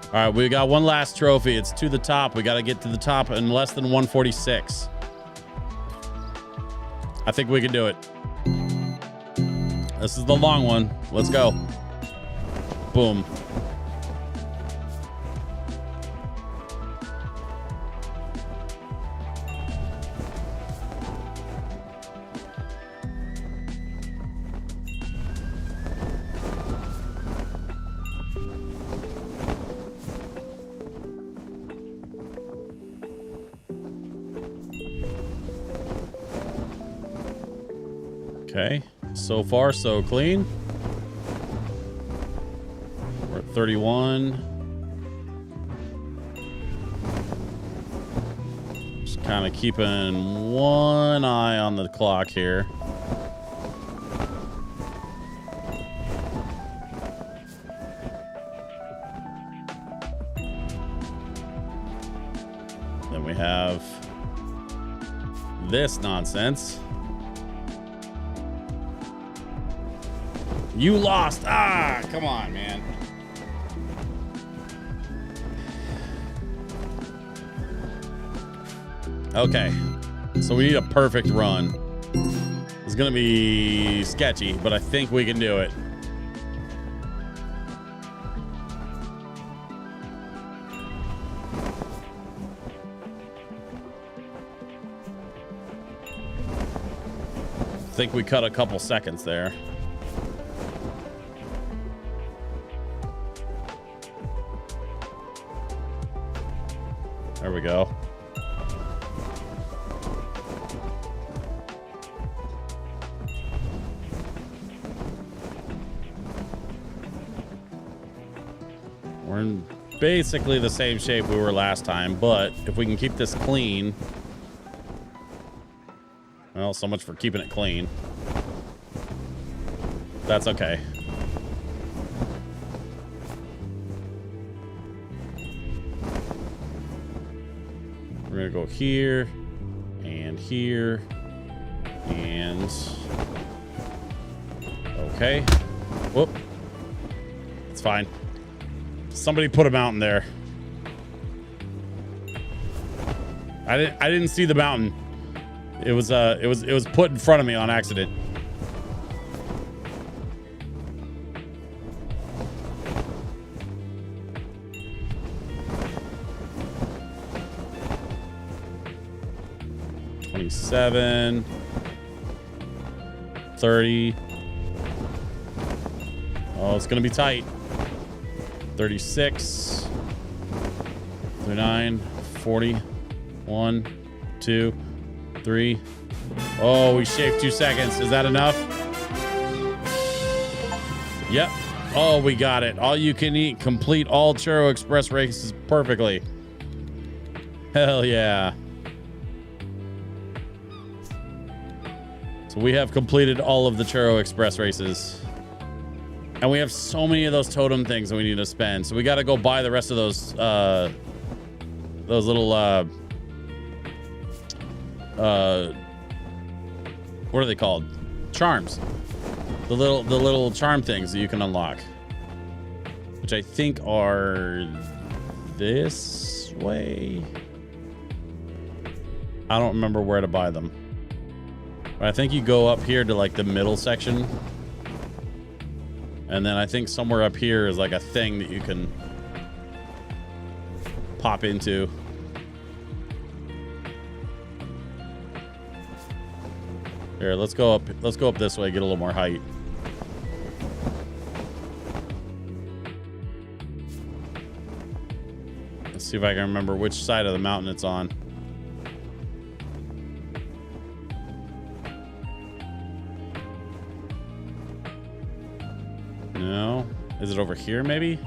All right, we got one last trophy. It's to the top. We got to get to the top in less than 146. I think we can do it. This is the long one. Let's go. Boom. Okay, so far so clean. We're at 31. Just kind of keeping one eye on the clock here. Then we have this nonsense. You lost. Ah, come on, man. Okay. So we need a perfect run. It's gonna be sketchy, but I think we can do it. I think we cut a couple seconds there. There we go. We're in basically the same shape we were last time, but if we can keep this clean... Well, so much for keeping it clean. That's okay. We're gonna go here and here and okay. Whoop. It's fine. Somebody put a mountain there. I didn't see the mountain. It was put in front of me on accident. $27, $30. Oh, it's gonna be tight. $36, $39, $40, 1, 2, 3. Oh, we shaved 2 seconds. Is that enough? Yep. Oh, we got it. All you can eat. Complete all Churro Express races perfectly. Hell yeah. So we have completed all of the Churro Express races. And we have so many of those totem things that we need to spend. So we got to go buy the rest of those little, what are they called? Charms. The little charm things that you can unlock. Which I think are this way. I don't remember where to buy them. But I think you go up here to like the middle section. And then I think somewhere up here is like a thing that you can pop into. Here, let's go up this way, get a little more height. Let's see if I can remember which side of the mountain it's on. No. Is it over here, maybe?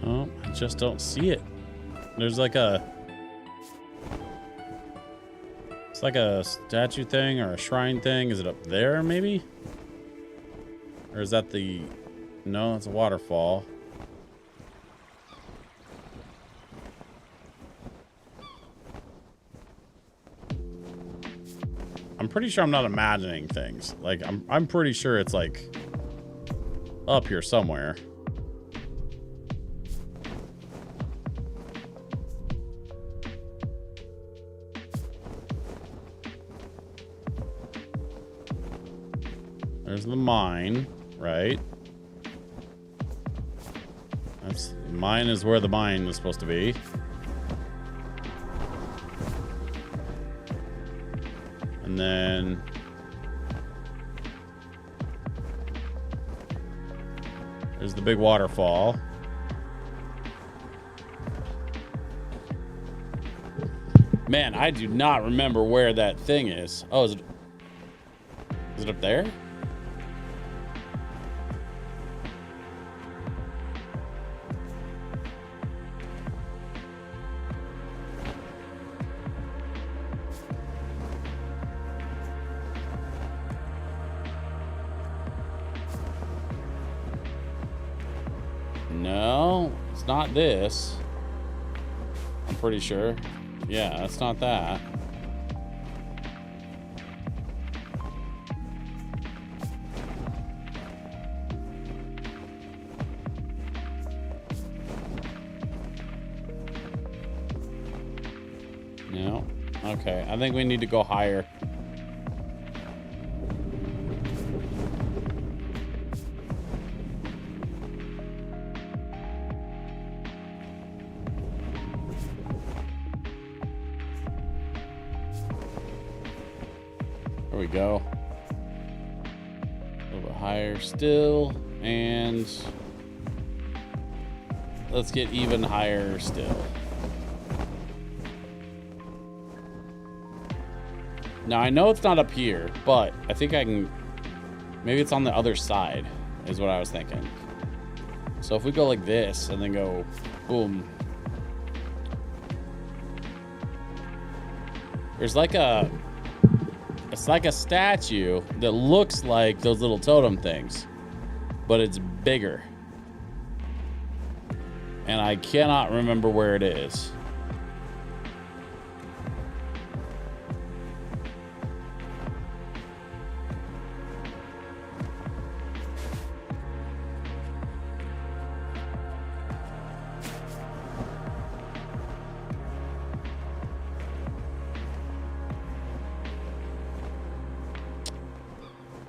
Oh, I just don't see it. There's like a... It's like a statue thing or a shrine thing. Is it up there, maybe? Or is that the... No, it's a waterfall. I'm pretty sure I'm not imagining things. Like, I'm pretty sure it's like... up here somewhere. There's the mine, right? Mine is where the mine is supposed to be. And then there's the big waterfall. Man, I do not remember where that thing is. Oh, is it up there? not this. I'm pretty sure. Yeah, that's not that. No. Okay, I think we need to go higher. There we go. A little bit higher still, and let's get even higher still. Now, I know it's not up here, but I think I can... Maybe it's on the other side, is what I was thinking. So if we go like this, and then go... Boom. There's like a... It's like a statue that looks like those little totem things. But it's bigger. And I cannot remember where it is.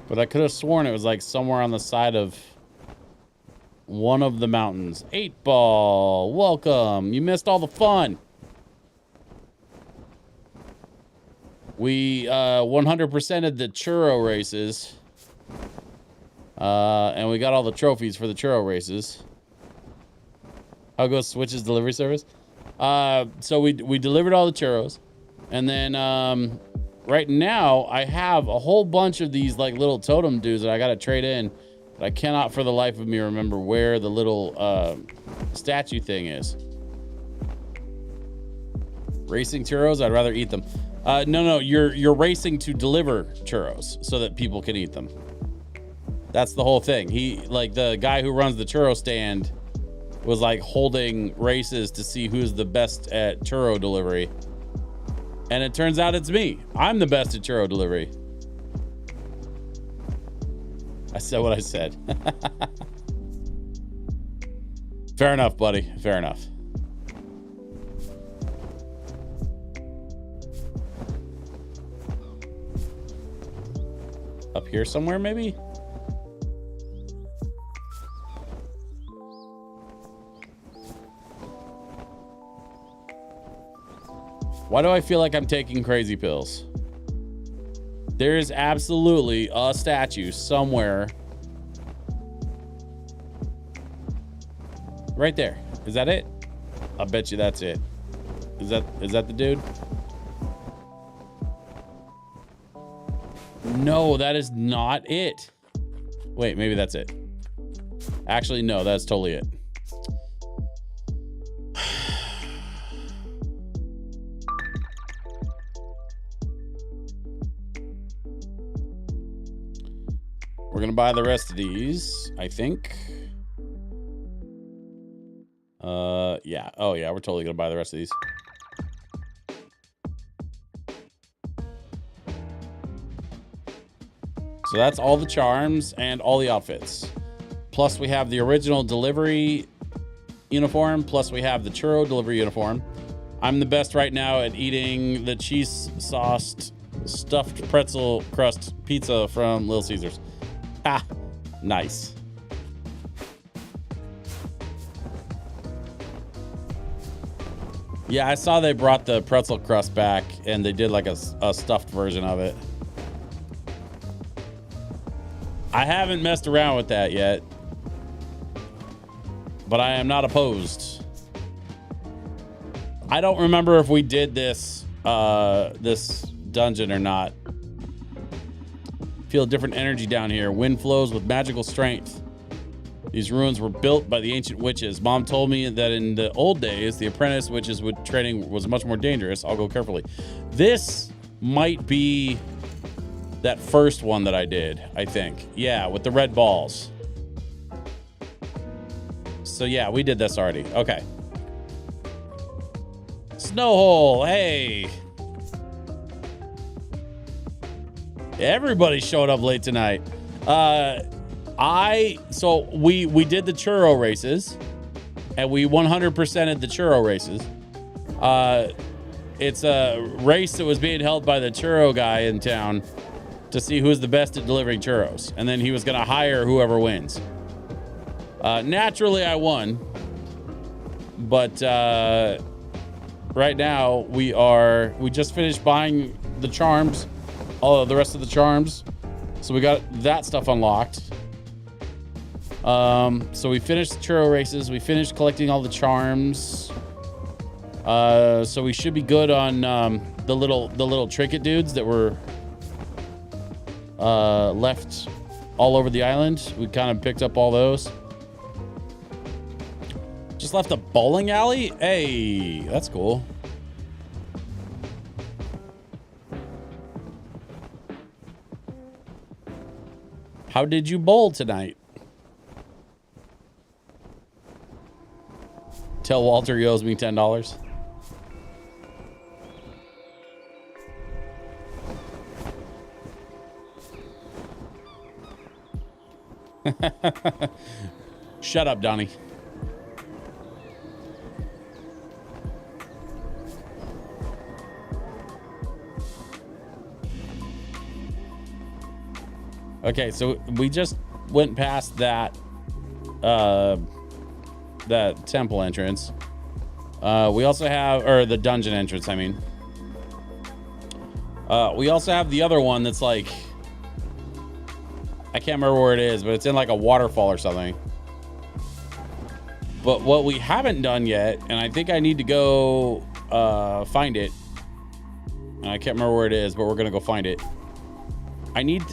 But I could have sworn it was like somewhere on the side of one of the mountains. 8-Ball, welcome. You missed all the fun. We 100%ed the churro races. And we got all the trophies for the churro races. How goes Switch's delivery service? So we delivered all the churros. And then... right now, I have a whole bunch of these like little totem dudes that I gotta trade in, but I cannot for the life of me remember where the little statue thing is. Racing churros? I'd rather eat them. No, you're racing to deliver churros so that people can eat them. That's the whole thing. He, like the guy who runs the churro stand, was like holding races to see who's the best at churro delivery. And it turns out it's me. I'm the best at churro delivery. I said what I said. Fair enough, buddy. Fair enough. Up here somewhere, maybe? Why do I feel like I'm taking crazy pills? There is absolutely a statue somewhere. Right there. Is that it? I bet you that's it. Is that the dude? No, that is not it. Wait, maybe that's it. Actually, no, that's totally it. We're gonna buy the rest of these, I think. Yeah. Oh yeah, we're totally gonna buy the rest of these. So that's all the charms and all the outfits. Plus we have the original delivery uniform, plus we have the churro delivery uniform. I'm the best right now at eating the cheese sauced stuffed pretzel crust pizza from Little Caesars. Ah, nice. Yeah, I saw they brought the pretzel crust back and they did like a stuffed version of it. I haven't messed around with that yet, but I am not opposed. I don't remember if we did this this dungeon or not. Feel a different energy down here. Wind flows with magical strength. These ruins were built by the ancient witches. Mom told me that in the old days, the apprentice witches would training was much more dangerous. I'll go carefully. This might be that first one that I did, I think. Yeah, with the red balls. So yeah, we did this already. Okay. Snowhole, hey. Everybody showed up late tonight. So we did the churro races, and we 100%ed the churro races. It's a race that was being held by the churro guy in town to see who's the best at delivering churros, and then he was gonna hire whoever wins. Naturally, I won, but right now we just finished buying the charms, all of the rest of the charms, so we got that stuff unlocked. So we finished the churro races, we finished collecting all the charms, so we should be good on the little trinket dudes that were left all over the island. We kind of picked up all those. Just left a bowling alley? Hey, that's cool. How did you bowl tonight? Tell Walter he owes me $10. Shut up, Donnie. Okay, so we just went past that that temple entrance. We also have, or the dungeon entrance, I mean. We also have the other one that's like, I can't remember where it is, but it's in like a waterfall or something. But what we haven't done yet, and I think I need to go find it. And I can't remember where it is, but we're gonna go find it.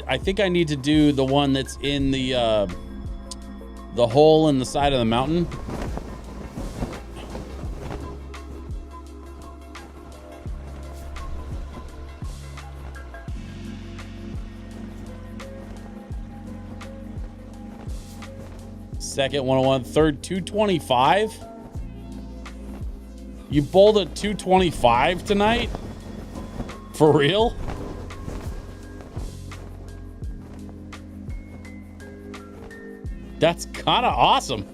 I think I need to do the one that's in the hole in the side of the mountain. Second 101, third 225. You bowled a 225 tonight? For real? That's kind of awesome.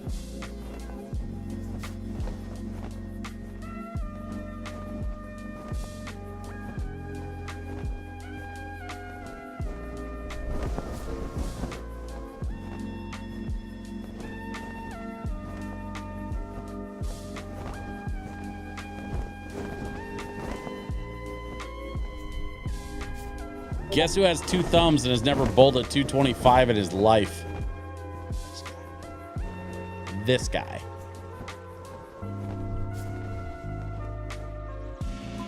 Guess who has two thumbs and has never bowled a 225 in his life? This guy.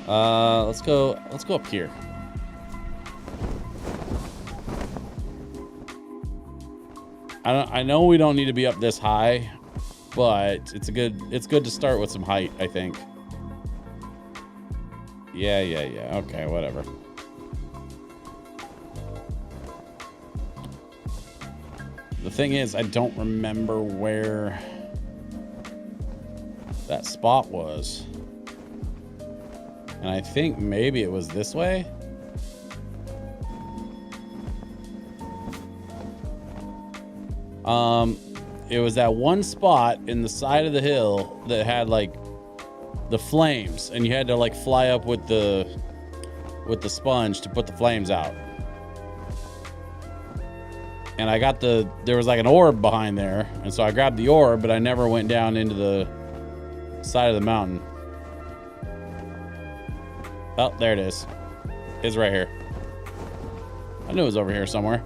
Let's go up here. I know we don't need to be up this high, but it's good to start with some height, I think. Yeah. Okay, whatever. The thing is, I don't remember where that spot was. And I think maybe it was this way. It was that one spot in the side of the hill that had like the flames, and you had to like fly up with the sponge to put the flames out. And I got there was like an orb behind there. And so I grabbed the orb, but I never went down into the side of the mountain. Oh, there it is. It's right here. I knew it was over here somewhere.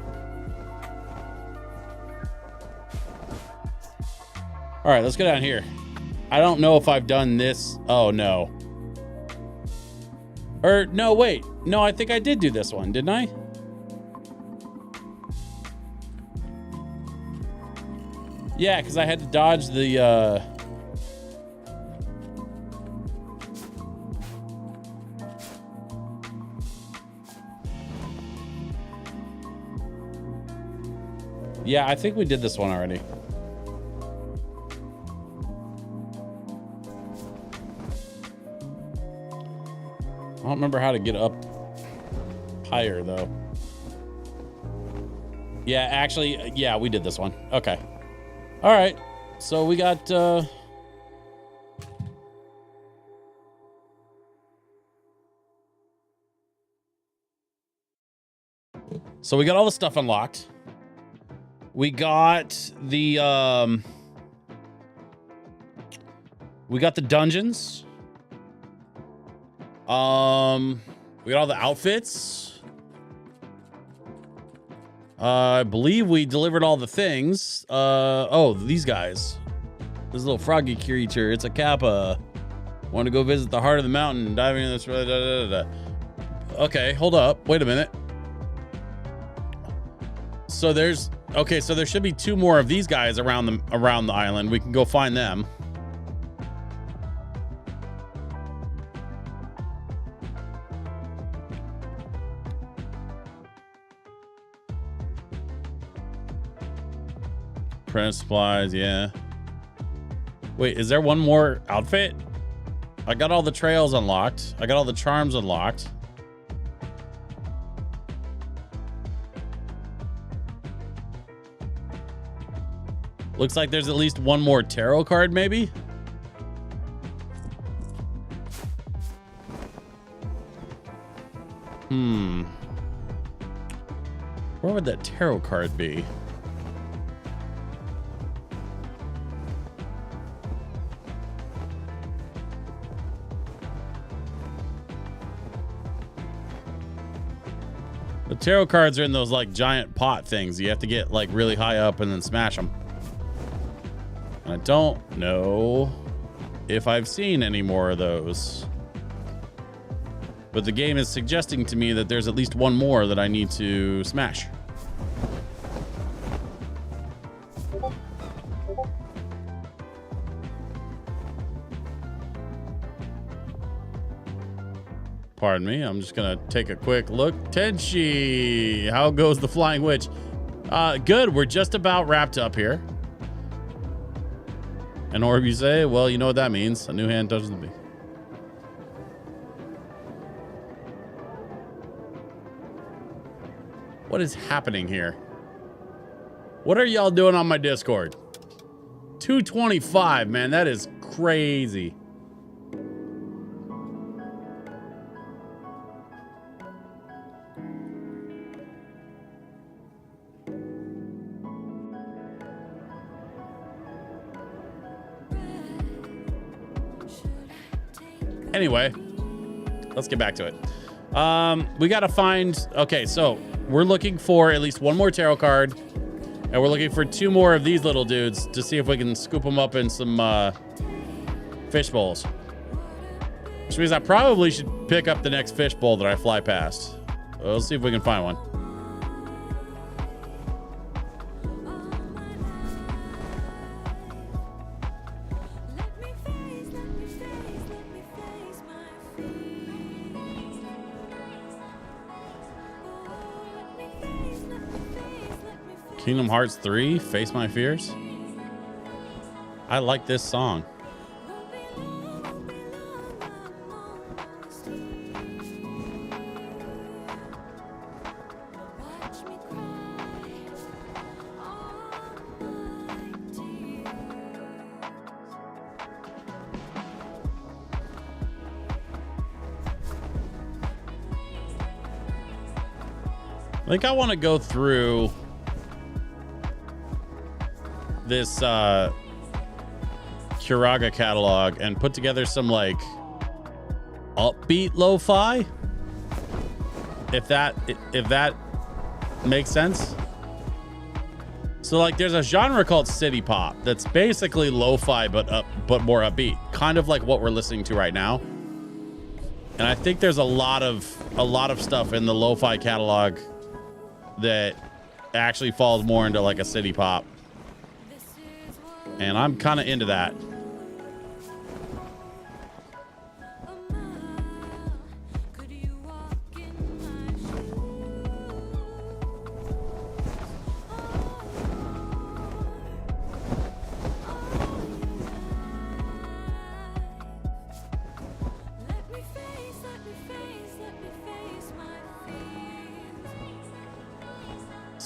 All right, let's go down here. I don't know if I've done this. Oh, no. Or, no, wait. No, I think I did do this one, didn't I? Yeah, because I had to dodge the, Yeah, I think we did this one already. I don't remember how to get up higher though. Yeah, actually, yeah, we did this one. Okay. All right. So we got so we got all the stuff unlocked. We got the dungeons. We got all the outfits. I believe we delivered all the things. Oh, these guys. This little froggy creature. It's a kappa. Want to go visit the heart of the mountain, diving in this. Okay, hold up. Wait a minute. So there's okay. So there should be 2 more of these guys around the island. We can go find them. Press supplies, yeah. Wait, is there one more outfit? I got all the trails unlocked. I got all the charms unlocked. Looks like there's at least one more tarot card, maybe? Where would that tarot card be? The tarot cards are in those like giant pot things. You have to get like really high up and then smash them. I don't know if I've seen any more of those. But the game is suggesting to me that there's at least one more that I need to smash. Pardon me, I'm just gonna take a quick look. Tenshi, how goes the Flying Witch? Good, we're just about wrapped up here. An orb, you say? Well, you know what that means. A new hand touches the beak. What is happening here? What are y'all doing on my Discord? 225, man, that is crazy. Anyway, let's get back to it. We got to find... Okay, so we're looking for at least one more tarot card. And we're looking for 2 more of these little dudes to see if we can scoop them up in some fish bowls. Which means I probably should pick up the next fish bowl that I fly past. Let's see if we can find one. Kingdom Hearts 3, Face My Fears. I like this song. I think I want to go through this Kuraga catalog and put together some like upbeat lo-fi, if that makes sense. So like there's a genre called city pop that's basically lo-fi but more upbeat, kind of like what we're listening to right now. And I think there's a lot of stuff in the lo-fi catalog that actually falls more into like a city pop. And I'm kind of into that.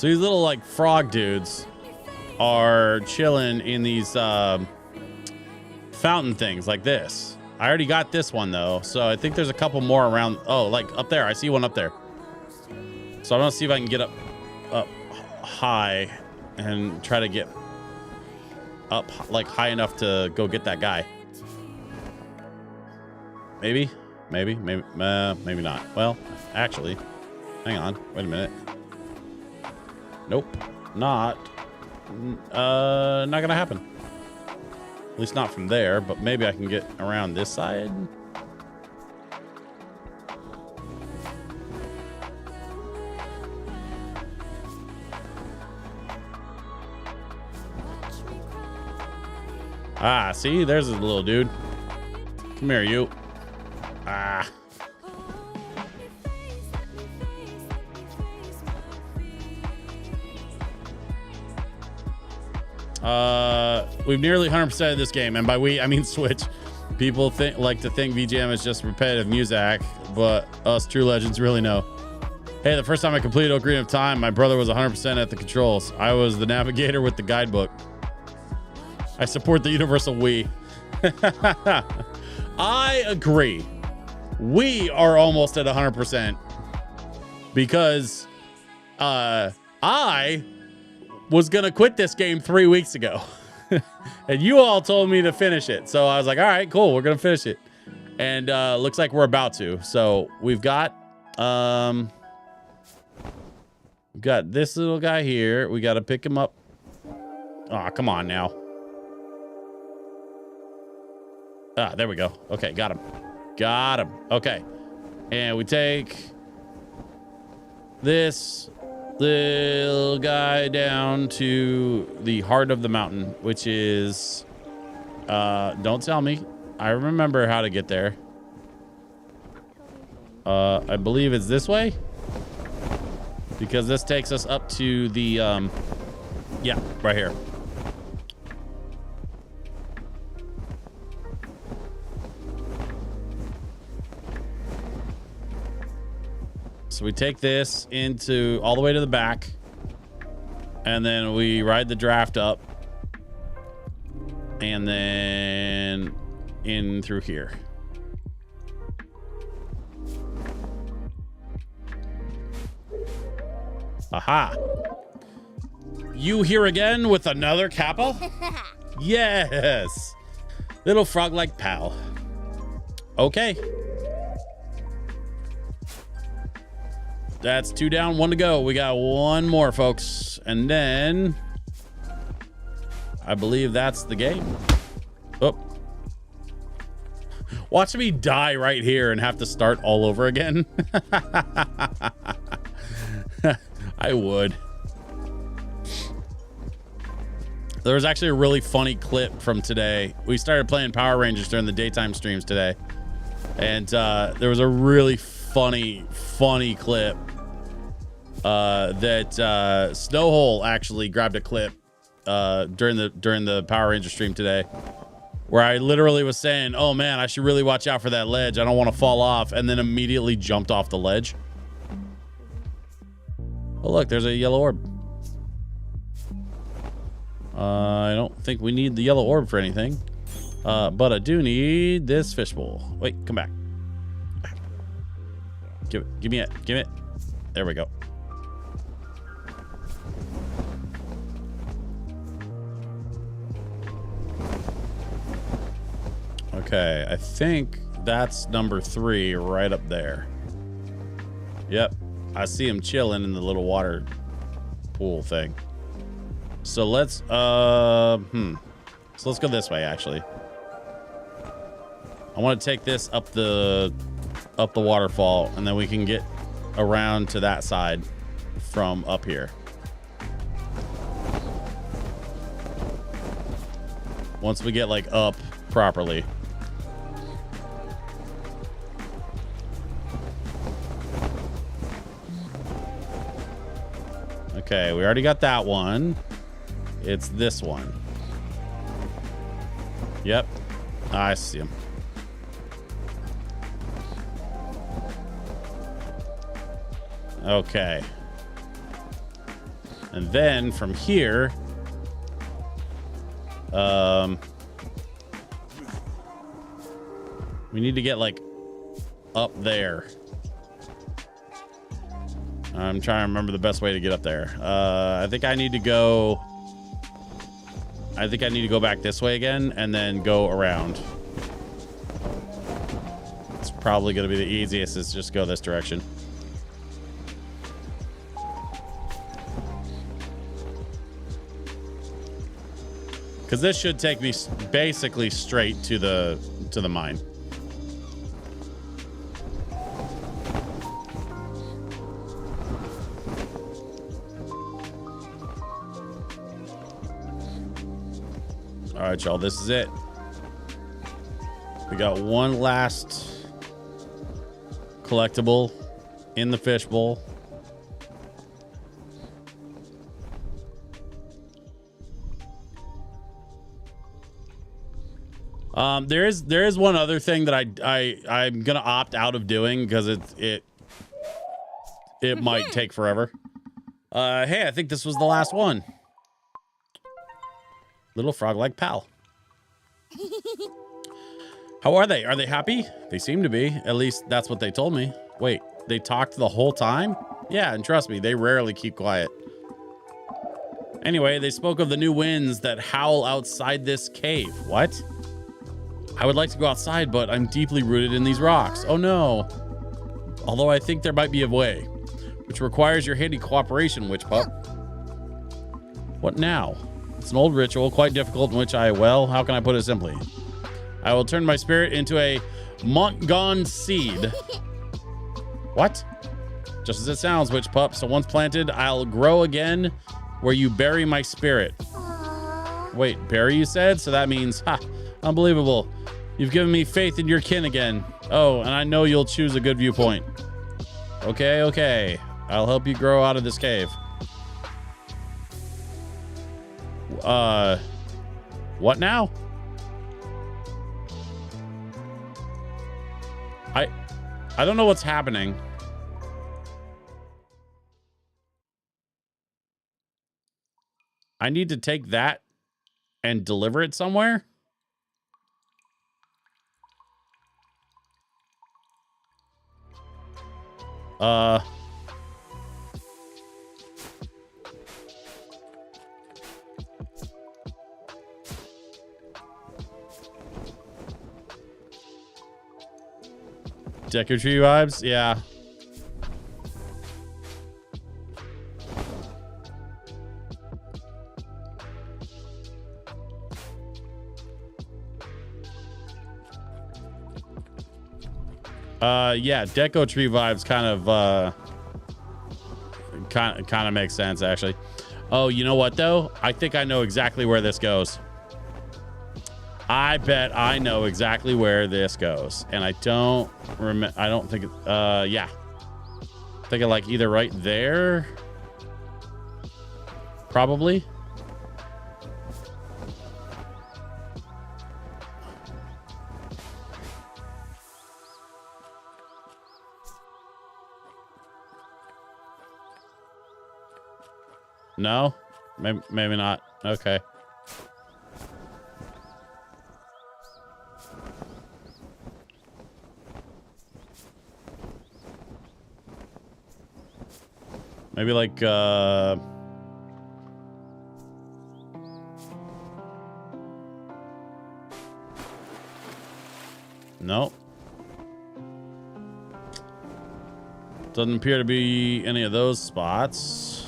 So these little like frog dudes are chilling in these fountain things like this. I already got this one though, so I think there's a couple more around. Oh, like up there. I see one up there. So I'm gonna see if I can get up high and try to get up like high enough to go get that guy. Maybe not. Well, actually, hang on. Wait a minute. Nope, not gonna happen. At least not from there, but maybe I can get around this side. Ah, see, there's a little dude. Come here, you. Ah. We've nearly 100% of this game, and by we I mean Switch. People like to think VGM is just repetitive music, but us true legends really know. Hey, the first time I completed Ocarina of Time, my brother was 100% at the controls. I was the navigator with the guidebook. I support the universal Wii. I agree. We are almost at 100% because I was gonna quit this game 3 weeks ago. And you all told me to finish it, so I was like, all right, cool, we're gonna finish it. And looks like we're about to. So we've got this little guy here. We got to pick him up. Oh, come on now. Ah, there we go. Okay, got him. Okay, and we take this little guy down to the heart of the mountain, which is don't tell me, I remember how to get there. I believe it's this way, because this takes us up to the yeah, right here. So we take this into all the way to the back, and then we ride the draft up, and then in through here. Aha. You here again with another Kappa? Yes. Little frog-like pal. Okay. That's 2 down, 1 to go. We got 1 more, folks. And then I believe that's the game. Oh. Watch me die right here and have to start all over again. I would. There was actually a really funny clip from today. We started playing Power Rangers during the daytime streams today. And there was a really funny clip that Snowhole actually grabbed a clip during the Power Ranger stream today, where I literally was saying, oh man, I should really watch out for that ledge, I don't want to fall off, and then immediately jumped off the ledge. Oh look, there's a yellow orb. I don't think we need the yellow orb for anything, but I do need this fishbowl. Wait, come back. Give me it. There we go. Okay, I think that's number 3 right up there. Yep, I see him chilling in the little water pool thing. So let's so let's go this way. Actually, I want to take this up the waterfall, and then we can get around to that side from up here. Once we get like up properly. Okay, we already got that one. It's this one. Yep, I see him. Okay. And then from here, we need to get like up there. I'm trying to remember the best way to get up there. I think I need to go back this way again and then go around. It's probably going to be the easiest is just go this direction. Because this should take me basically straight to the mine. All right, y'all, this is it. We got one last collectible in the fishbowl. There is one other thing that I'm gonna opt out of doing because it might take forever. Hey, I think this was the last one. Little frog-like pal. How are they? Are they happy? They seem to be. At least that's what they told me. Wait, they talked the whole time? Yeah, and trust me, they rarely keep quiet. Anyway, they spoke of the new winds that howl outside this cave. What? I would like to go outside, but I'm deeply rooted in these rocks. Oh no. Although I think there might be a way, which requires your handy cooperation, witch pup. What now? It's an old ritual, quite difficult, in which well, how can I put it simply? I will turn my spirit into a Montgon seed. What? Just as it sounds, witch pup. So once planted, I'll grow again where you bury my spirit. Wait, bury you said? So that means, ha, unbelievable. You've given me faith in your kin again. Oh, and I know you'll choose a good viewpoint. Okay, okay. I'll help you grow out of this cave. What now? I don't know what's happening. I need to take that and deliver it somewhere. Deco tree vibes, yeah. Yeah, deco tree vibes kind of makes sense actually. Oh, you know what though? I think I know exactly where this goes. I bet I know exactly where this goes, and I don't remember. I don't think. Yeah, thinking like either right there, probably. No, maybe not. Okay. Maybe like, no. Doesn't appear to be any of those spots.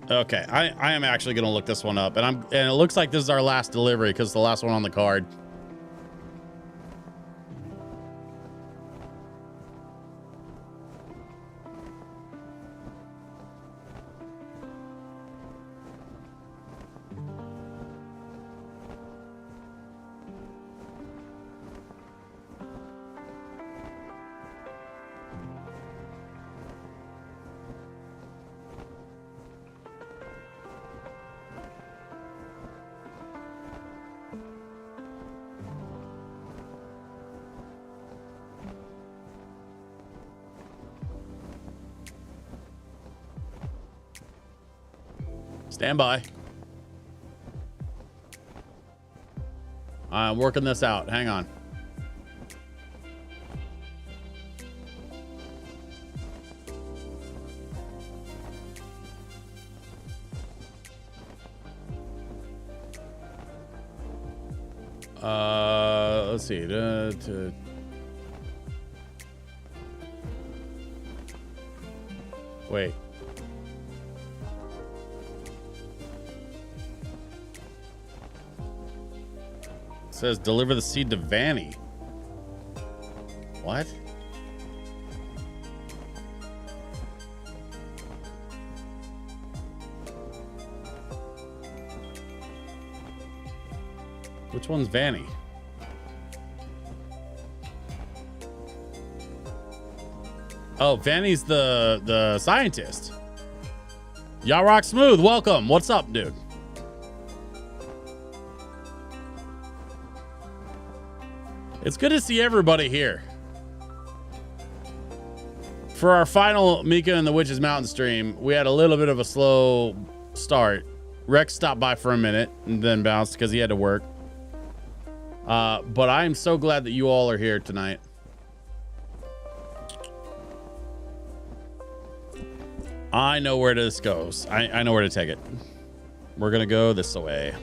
Okay, I am actually gonna look this one up, and it looks like this is our last delivery because the last one on the card. Stand by. I'm working this out. Hang on. Let's see. Wait. It says deliver the seed to Vanny. What? Which one's Vanny? Oh, Vanny's the scientist. Y'all rock smooth. Welcome. What's up, dude? It's good to see everybody here. For our final Mika and the Witch's Mountain stream, we had a little bit of a slow start. Rex stopped by for a minute and then bounced because he had to work. But I'm so glad that you all are here tonight. I know where this goes. I know where to take it. We're going to go this way.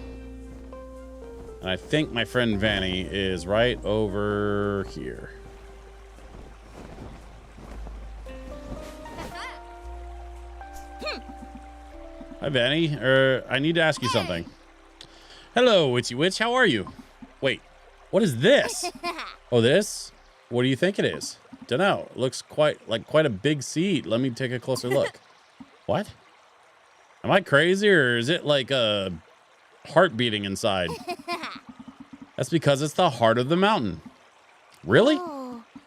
And I think my friend Vanny is right over here. Hi, Vanny. I need to ask you something. Hello, Witchy Witch. How are you? Wait, what is this? Oh, this? What do you think it is? Dunno. It looks quite a big seed. Let me take a closer look. What? Am I crazy, or is it like a heart beating inside? That's because it's the heart of the mountain. Really?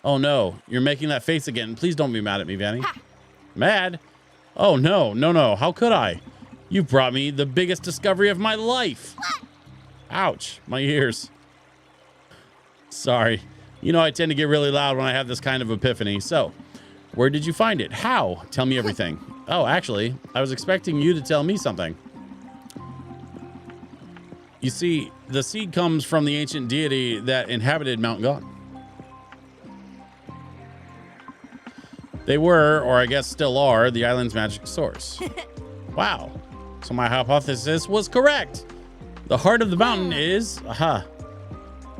Oh no, you're making that face again. Please don't be mad at me, Vanny. Mad? Oh no. How could I? You brought me the biggest discovery of my life. Ouch, my ears. Sorry. You know I tend to get really loud when I have this kind of epiphany. So, where did you find it? How? Tell me everything. Oh, actually, I was expecting you to tell me something. You see, the seed comes from the ancient deity that inhabited Mount God. They were, or I guess still are, the island's magic source. Wow. So my hypothesis was correct. The heart of the mountain is,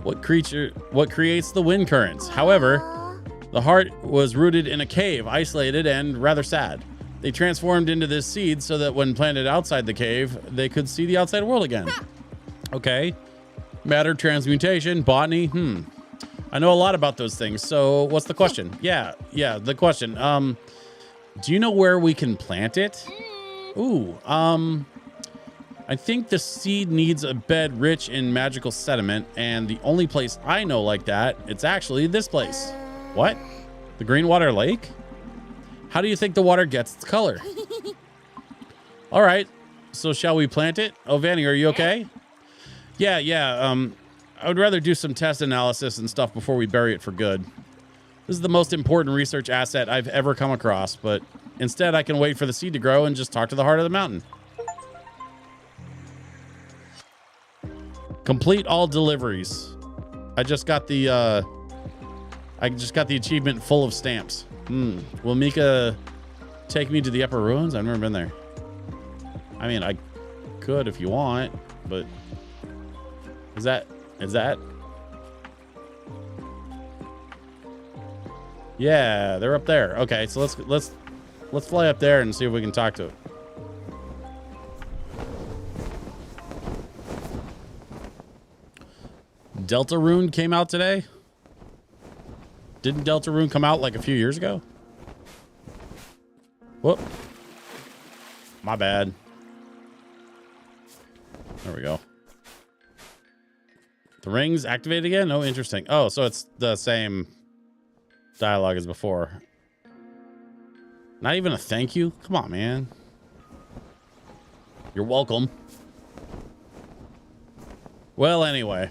what creates the wind currents. However, the heart was rooted in a cave, isolated and rather sad. They transformed into this seed so that when planted outside the cave, they could see the outside world again. Okay. Matter transmutation, botany. I know a lot about those things. So what's the question? Yeah, the question. Do you know where we can plant it? Ooh, I think the seed needs a bed rich in magical sediment, and the only place I know like that, it's actually this place. What? The Greenwater Lake? How do you think the water gets its color? All right, so shall we plant it? Oh, Vanny, are you okay? Yeah. I would rather do some test analysis and stuff before we bury it for good. This is the most important research asset I've ever come across, but instead I can wait for the seed to grow and just talk to the heart of the mountain. Complete all deliveries. I just got the achievement full of stamps. Will Mika take me to the upper ruins? I've never been there. I mean, I could if you want, but is that? Yeah, they're up there. Okay, so let's fly up there and see if we can talk to it. Deltarune came out today? Didn't Deltarune come out like a few years ago? Whoop. My bad. There we go. The ring's activated again? Oh, interesting. Oh, so it's the same dialogue as before. Not even a thank you? Come on, man. You're welcome. Well, anyway.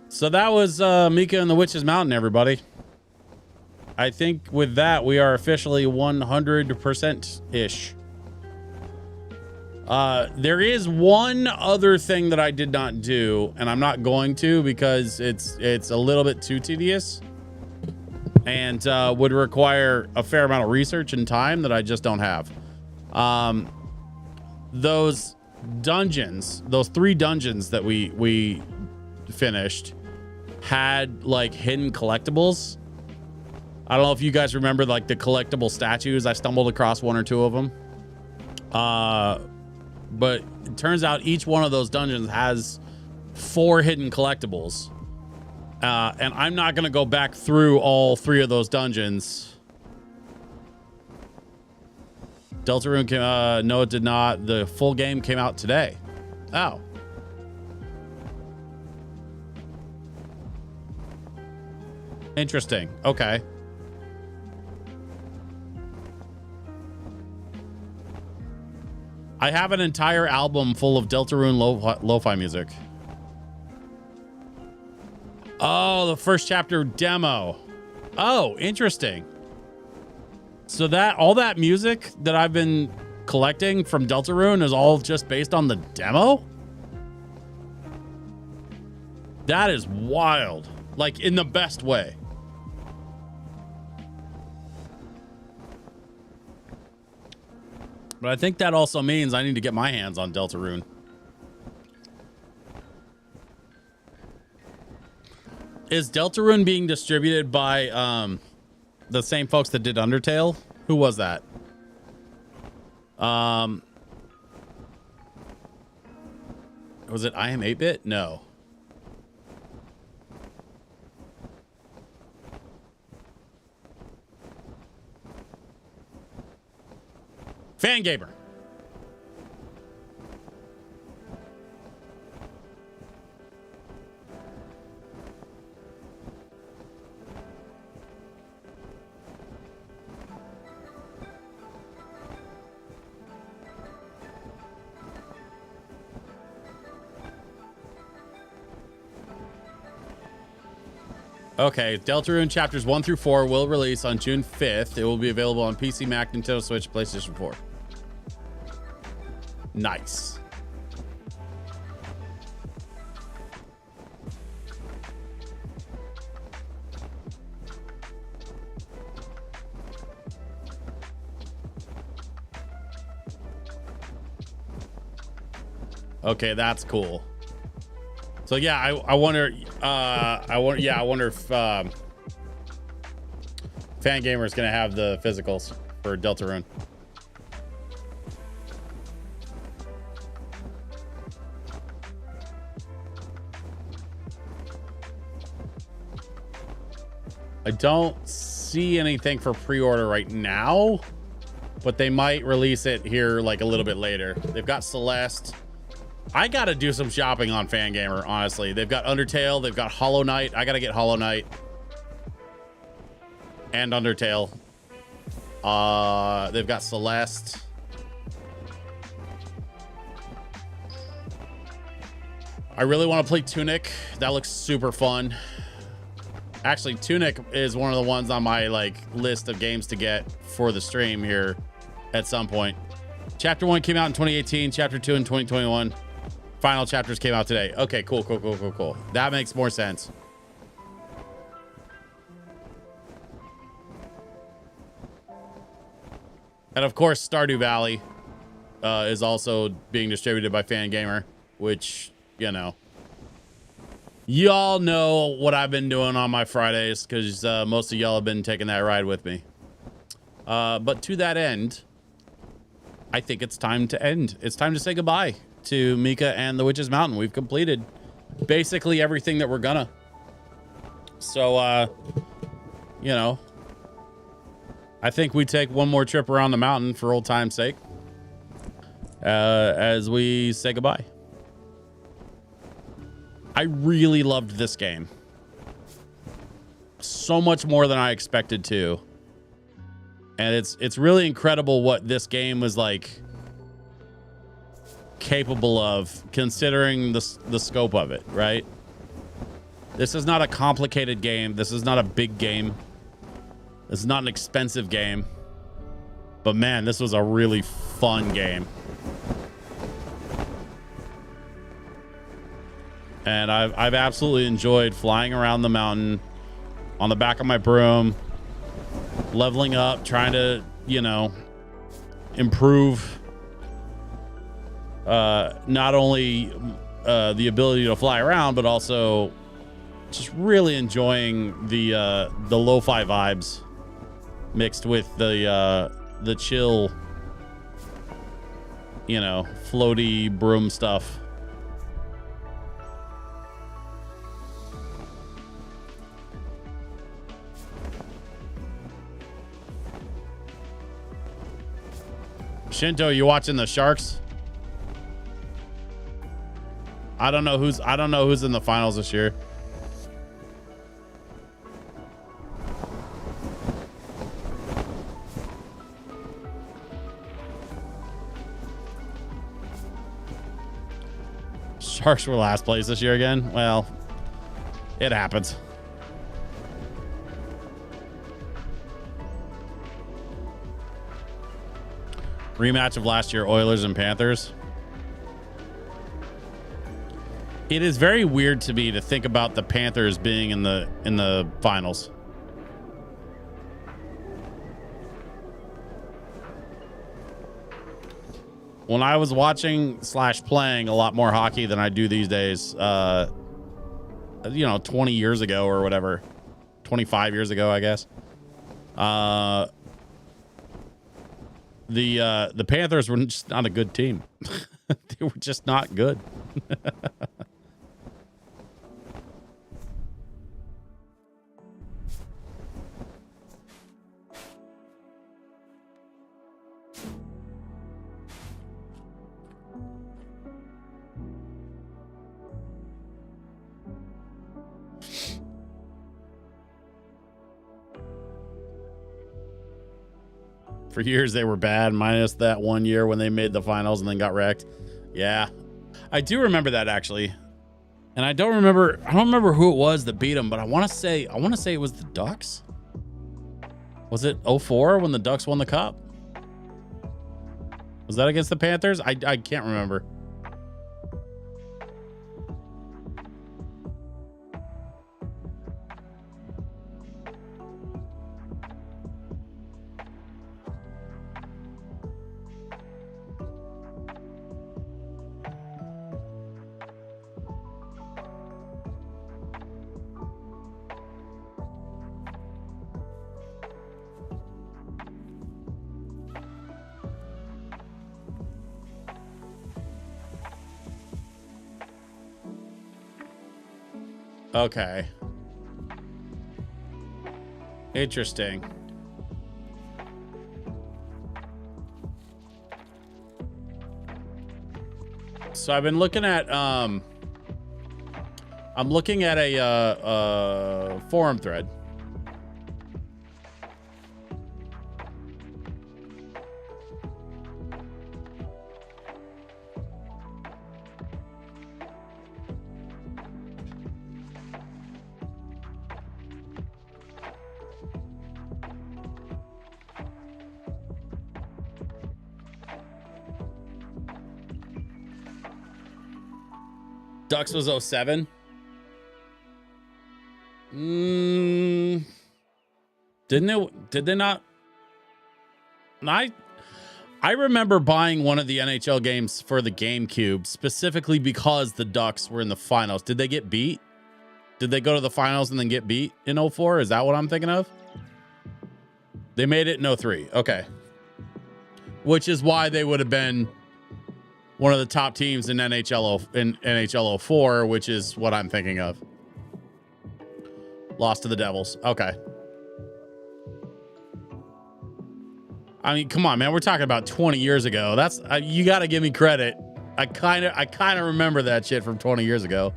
So that was Mika and the Witch's Mountain, everybody. I think with that, we are officially 100%-ish. There is one other thing that I did not do, and I'm not going to because it's a little bit too tedious and would require a fair amount of research and time that I just don't have. Those dungeons, those 3 dungeons that we finished had like hidden collectibles. I don't know if you guys remember like the collectible statues. I stumbled across 1 or 2 of them. But it turns out each one of those dungeons has 4 hidden collectibles. And I'm not going to go back through all 3 of those dungeons. Deltarune came, no, it did not. The full game came out today. Oh. Interesting. Okay. I have an entire album full of Deltarune lo-fi music. Oh, the first chapter demo. Oh, interesting. So that all that music that I've been collecting from Deltarune is all just based on the demo? That is wild. Like in the best way. But I think that also means I need to get my hands on Deltarune. Is Deltarune being distributed by the same folks that did Undertale? Who was that? Was it I Am 8-Bit? No. Fangamer. Okay, Deltarune chapters 1 through 4 will release on June 5th. It will be available on PC, Mac, Nintendo Switch, PlayStation 4. Nice. Okay, that's cool. So yeah, I wonder I wonder if Fangamer is gonna have the physicals for Deltarune. I don't see anything for pre-order right now, but they might release it here like a little bit later. They've got Celeste. I gotta do some shopping on Fangamer, honestly. They've got Undertale, they've got Hollow Knight. I gotta get Hollow Knight and Undertale. They've got Celeste. I really want to play Tunic. That looks super fun. Actually, Tunic is one of the ones on my like list of games to get for the stream here at some point. Chapter 1 came out in 2018, Chapter 2 in 2021. Final chapters came out today. Okay, cool. That makes more sense. And of course, Stardew Valley is also being distributed by Fangamer, which, you know, y'all know what I've been doing on my Fridays because most of y'all have been taking that ride with me. But to that end, I think it's time to end. It's time to say goodbye to Mika and the Witch's Mountain. We've completed basically everything that we're gonna. So, you know, I think we take one more trip around the mountain for old time's sake as we say goodbye. I really loved this game. So much more than I expected to. And it's really incredible what this game was like capable of, considering the scope of it, right? This is not a complicated game. This is not a big game. This is not an expensive game. But man, this was a really fun game. And I've absolutely enjoyed flying around the mountain on the back of my broom, leveling up, trying to, you know, improve not only the ability to fly around, but also just really enjoying the lo-fi vibes mixed with the chill, you know, floaty broom stuff. Shinto, you watching the Sharks? I don't know who's in the finals this year. Sharks were last place this year again. Well, it happens. Rematch of last year, Oilers and Panthers. It is very weird to me to think about the Panthers being in the finals. When I was watching / playing a lot more hockey than I do these days, you know, 20 years ago or whatever, 25 years ago, I guess. The Panthers were just not a good team. They were just not good. For years they were bad, minus that one year when they made the finals and then got wrecked. Yeah, I do remember that actually, and I don't remember who it was that beat them, but I want to say it was the Ducks. Was it 04 when the Ducks won the cup? Was that against the Panthers? I can't remember. Okay. Interesting. So I've been looking at I'm looking at a forum thread. Ducks was 07. Didn't it? Did they not? I remember buying one of the NHL games for the GameCube specifically because the Ducks were in the finals. Did they get beat? Did they go to the finals and then get beat in 04? Is that what I'm thinking of? They made it in 03. Okay. Which is why they would have been one of the top teams in NHL 04, which is what I'm thinking of. Lost to the Devils. Okay. I mean, come on, man. We're talking about 20 years ago. That's you got to give me credit. I kind of remember that shit from 20 years ago.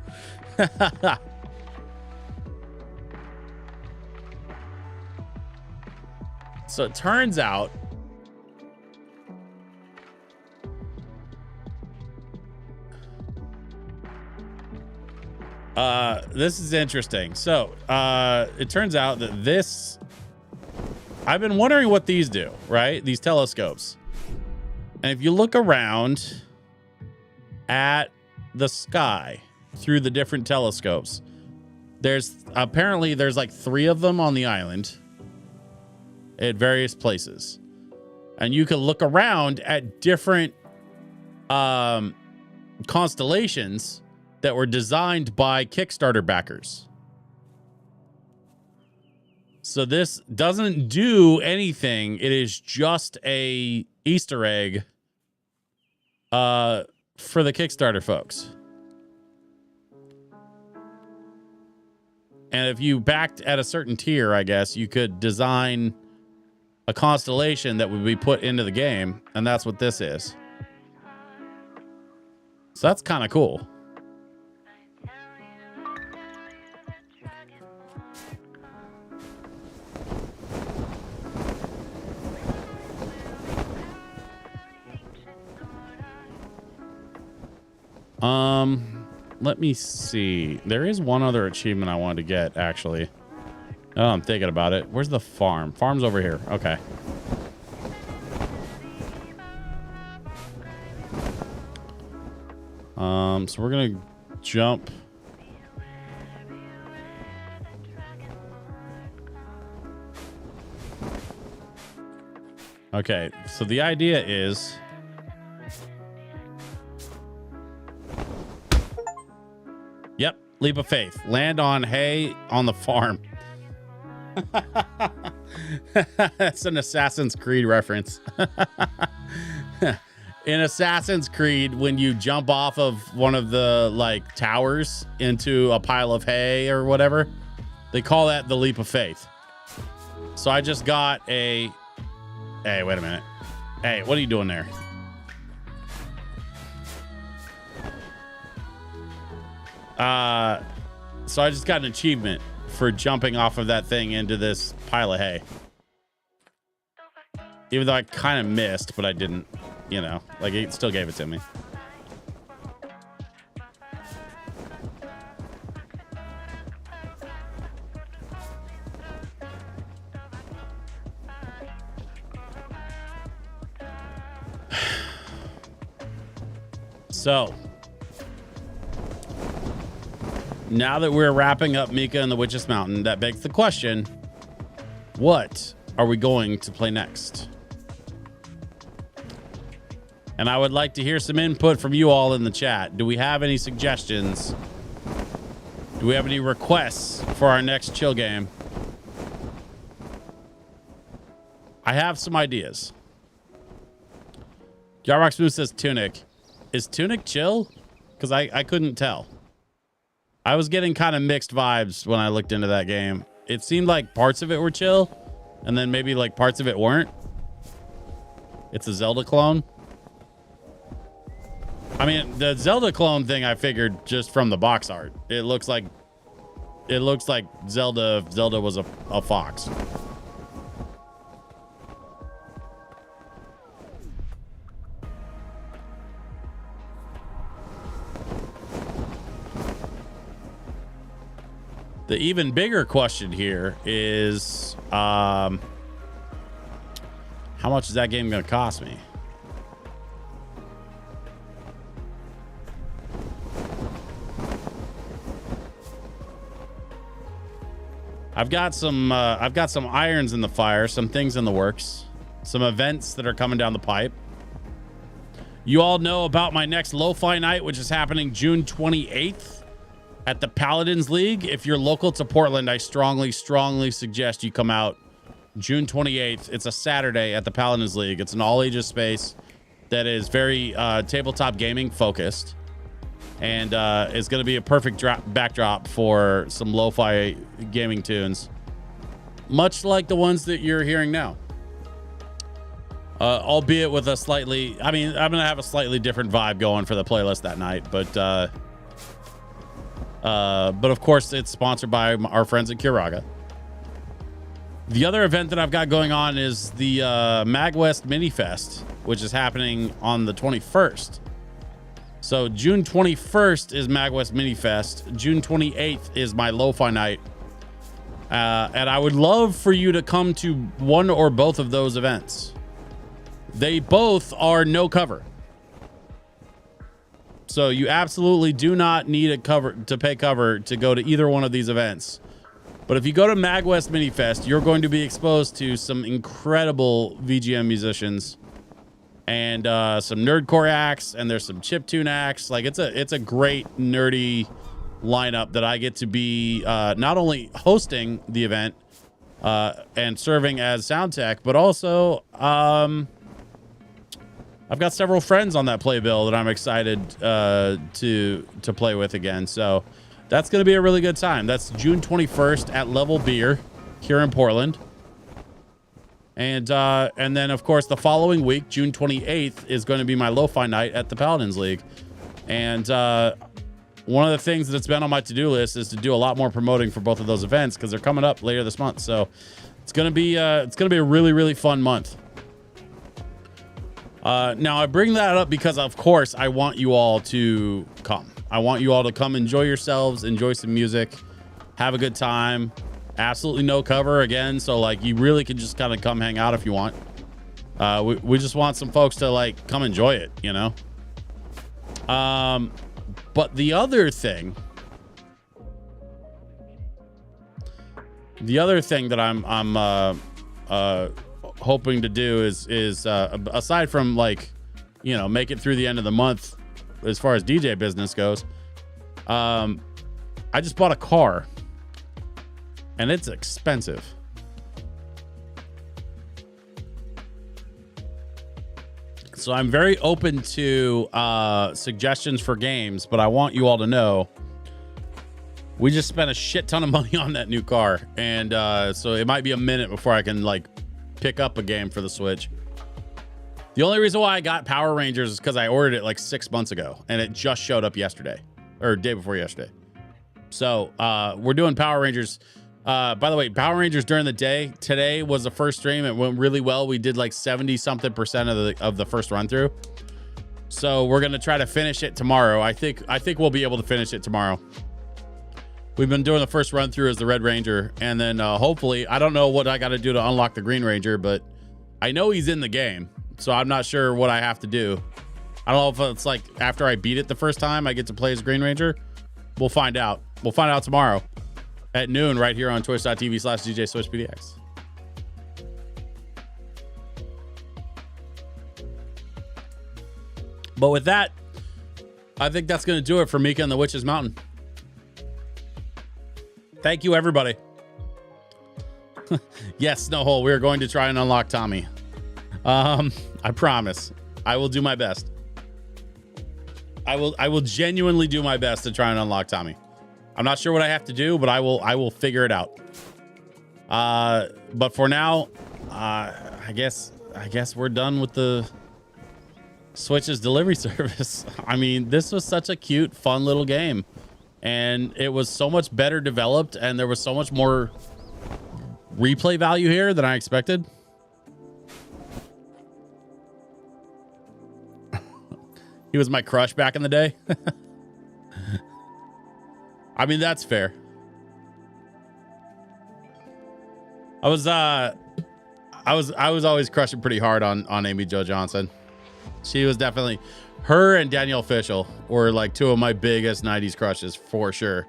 So it turns out this is interesting. So it turns out that this, I've been wondering what these do, right? These telescopes. And if you look around at the sky, through the different telescopes. There's like 3 of them on the island at various places. And you can look around at different constellations that were designed by Kickstarter backers. So this doesn't do anything. It is just a Easter egg for the Kickstarter folks. And if you backed at a certain tier, I guess, you could design a constellation that would be put into the game. And that's what this is. So that's kind of cool. Let me see. There is one other achievement I wanted to get, actually. Oh, I'm thinking about it. Where's the farm? Farm's over here. Okay. So we're gonna jump. Okay, so the idea is yep, leap of faith. Land on hay on the farm. That's an Assassin's Creed reference. In Assassin's Creed, when you jump off of one of the like towers into a pile of hay or whatever, they call that the leap of faith. So I just got a... Hey, wait a minute. Hey, what are you doing there? So I just got an achievement for jumping off of that thing into this pile of hay. Even though I kind of missed, but I didn't, you know, like it still gave it to me. So now that we're wrapping up Mika and the Witch's Mountain, that begs the question, what are we going to play next? And I would like to hear some input from you all in the chat. Do we have any suggestions? Do we have any requests for our next chill game? I have some ideas. Jarrock Smooth says Tunic. Is Tunic chill? Because I couldn't tell. I was getting kind of mixed vibes when I looked into that game. It seemed like parts of it were chill, and then maybe like parts of it weren't. It's a Zelda clone. I mean, the Zelda clone thing I figured just from the box art. It looks like Zelda was a fox. The even bigger question here is, how much is that game going to cost me? I've got some irons in the fire, some things in the works, some events that are coming down the pipe. You all know about my next LoFi night, which is happening June 28th at the Paladins League. If you're local to Portland, I strongly suggest you come out June 28th. It's a Saturday at the Paladins League. It's an all ages space that is very tabletop gaming focused. And it's going to be a perfect backdrop for some lo-fi gaming tunes, much like the ones that you're hearing now. Albeit with a slightly, I mean, I'm going to have a slightly different vibe going for the playlist that night. But of course, it's sponsored by our friends at Kiraga. The other event that I've got going on is the MagWest Mini Fest, which is happening on the 21st. So June 21st is MagWest Mini Fest. June 28th is my lo-fi night. And I would love for you to come to one or both of those events. They both are no cover. So you absolutely do not need to pay cover to go to either one of these events. But if you go to MagWest Minifest, you're going to be exposed to some incredible VGM musicians and some nerdcore acts, and there's some chiptune acts. Like it's a great nerdy lineup that I get to be not only hosting the event and serving as sound tech, but also I've got several friends on that playbill that I'm excited to play with again. So that's going to be a really good time. That's June 21st at Level Beer here in Portland. And then, of course, the following week, June 28th, is going to be my LoFi night at the Paladins League. And one of the things that's been on my to-do list is to do a lot more promoting for both of those events because they're coming up later this month. So it's going to be a really, really fun month. Now, I bring that up because, of course, I want you all to come. I want you all to come enjoy yourselves, enjoy some music, have a good time. Absolutely no cover again. So, like, you really can just kind of come hang out if you want. We just want some folks to, like, come enjoy it, you know? But the other thing that I'm hoping to do is aside from, like, you know, make it through the end of the month as far as DJ business goes, I just bought a car and it's expensive. So I'm very open to suggestions for games, but I want you all to know we just spent a shit ton of money on that new car, and so it might be a minute before I can, like, pick up a game for the Switch. The only reason why I got Power Rangers is because I ordered it like 6 months ago, and it just showed up yesterday, or day before yesterday. So we're doing Power Rangers. By the way, Power Rangers during the day. Today was the first stream. It went really well. We did like 70-something% of the first run through. So we're gonna try to finish it tomorrow. I think we'll be able to finish it tomorrow. We've been doing the first run through as the Red Ranger, and then hopefully, I don't know what I got to do to unlock the Green Ranger, but I know he's in the game, so I'm not sure what I have to do. I don't know if it's like after I beat it the first time, I get to play as Green Ranger. We'll find out. We'll find out tomorrow at noon right here on twitch.tv/DJSwitchPDX. But with that, I think that's going to do it for Mika and the Witch's Mountain. Thank you, everybody. Yes, Snowhole, we are going to try and unlock Tommy. I promise. I will do my best. I will genuinely do my best to try and unlock Tommy. I'm not sure what I have to do, but I will figure it out. But for now, I guess we're done with the Switch's delivery service. I mean, this was such a cute, fun little game. And it was so much better developed, and there was so much more replay value here than I expected. He was my crush back in the day. I mean, that's fair. I was always crushing pretty hard on Amy Jo Johnson. She was definitely, her and Danielle Fishel were like two of my biggest 90s crushes for sure.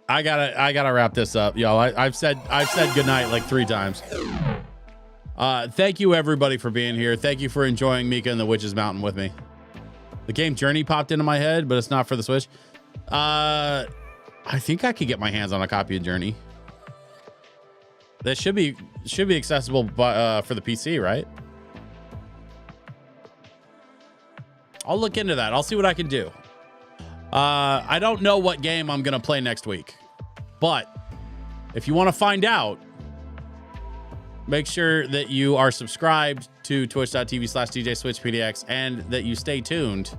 I gotta wrap this up, yo. I've said goodnight like 3 times. Thank you everybody for being here. Thank you for enjoying Mika and the Witch's Mountain with me. The game Journey popped into my head, but it's not for the Switch. I think I could get my hands on a copy of Journey. That should be accessible for the PC, right? I'll look into that. I'll see what I can do. I don't know what game I'm gonna play next week, but if you want to find out, make sure that you are subscribed to twitch.tv/DJSwitchPDX and that you stay tuned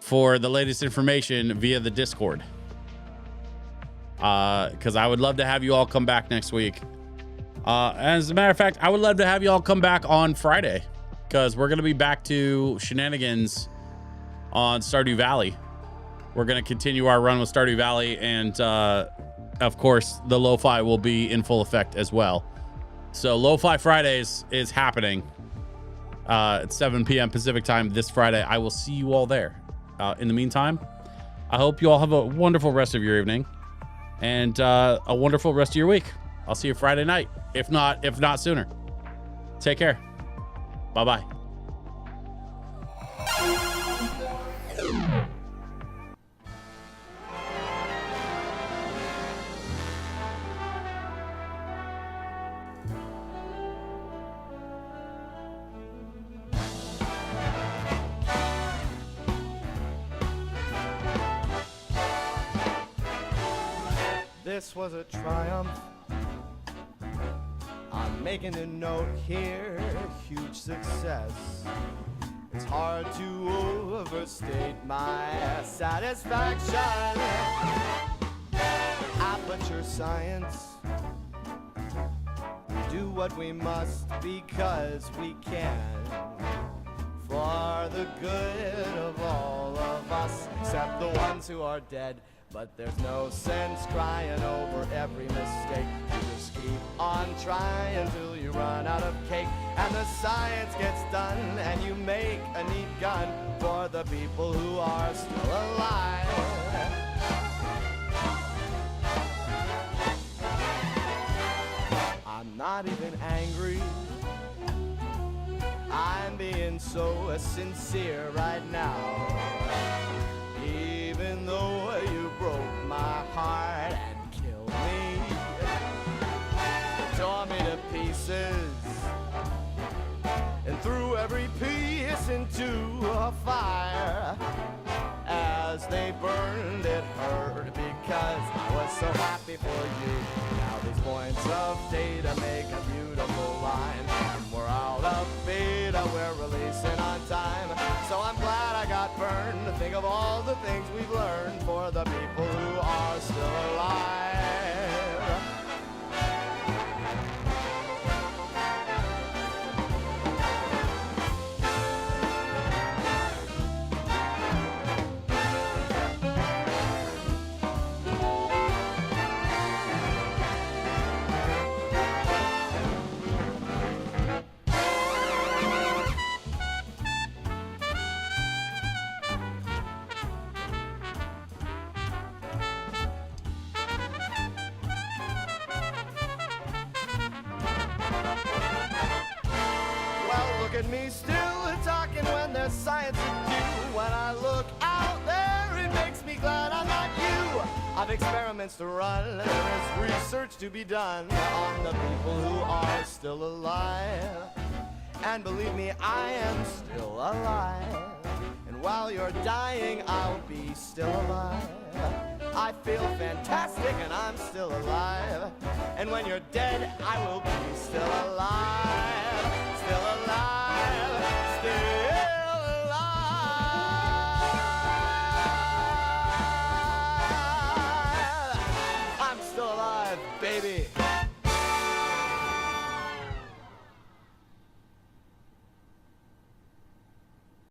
for the latest information via the Discord. Because I would love to have you all come back next week. As a matter of fact, I would love to have you all come back on Friday, because we're going to be back to shenanigans on Stardew Valley. We're going to continue our run with Stardew Valley, and of course, the LoFi will be in full effect as well. So LoFi Fridays is happening at 7 p.m. Pacific time this Friday. I will see you all there. In the meantime, I hope you all have a wonderful rest of your evening and a wonderful rest of your week. I'll see you Friday night, if not sooner. Take care. Bye-bye. This was a triumph. I'm making a note here, huge success. It's hard to overstate my satisfaction. Aperture science. Do what we must because we can. For the good of all of us, except the ones who are dead. But there's no sense crying over every mistake. You just keep on trying till you run out of cake. And the science gets done and you make a neat gun for the people who are still alive. I'm not even angry. I'm being so sincere right now. Even though you broke my heart and killed me, tore me to pieces, and threw every piece into a fire. As they burned, it hurt because I was so happy for you. Now these points of data make a beautiful line. And we're out of beta, we're releasing on time. So I'm glad I got burned to think of all the things we've learned for the people who are still alive. Look at me still talking when there's science to do. When I look out there, it makes me glad I'm not you. I've experiments to run, there is research to be done on the people who are still alive. And believe me, I am still alive. And while you're dying, I'll be still alive. I feel fantastic and I'm still alive. And when you're dead, I will be still alive. Still alive, still alive. I'm still alive, baby.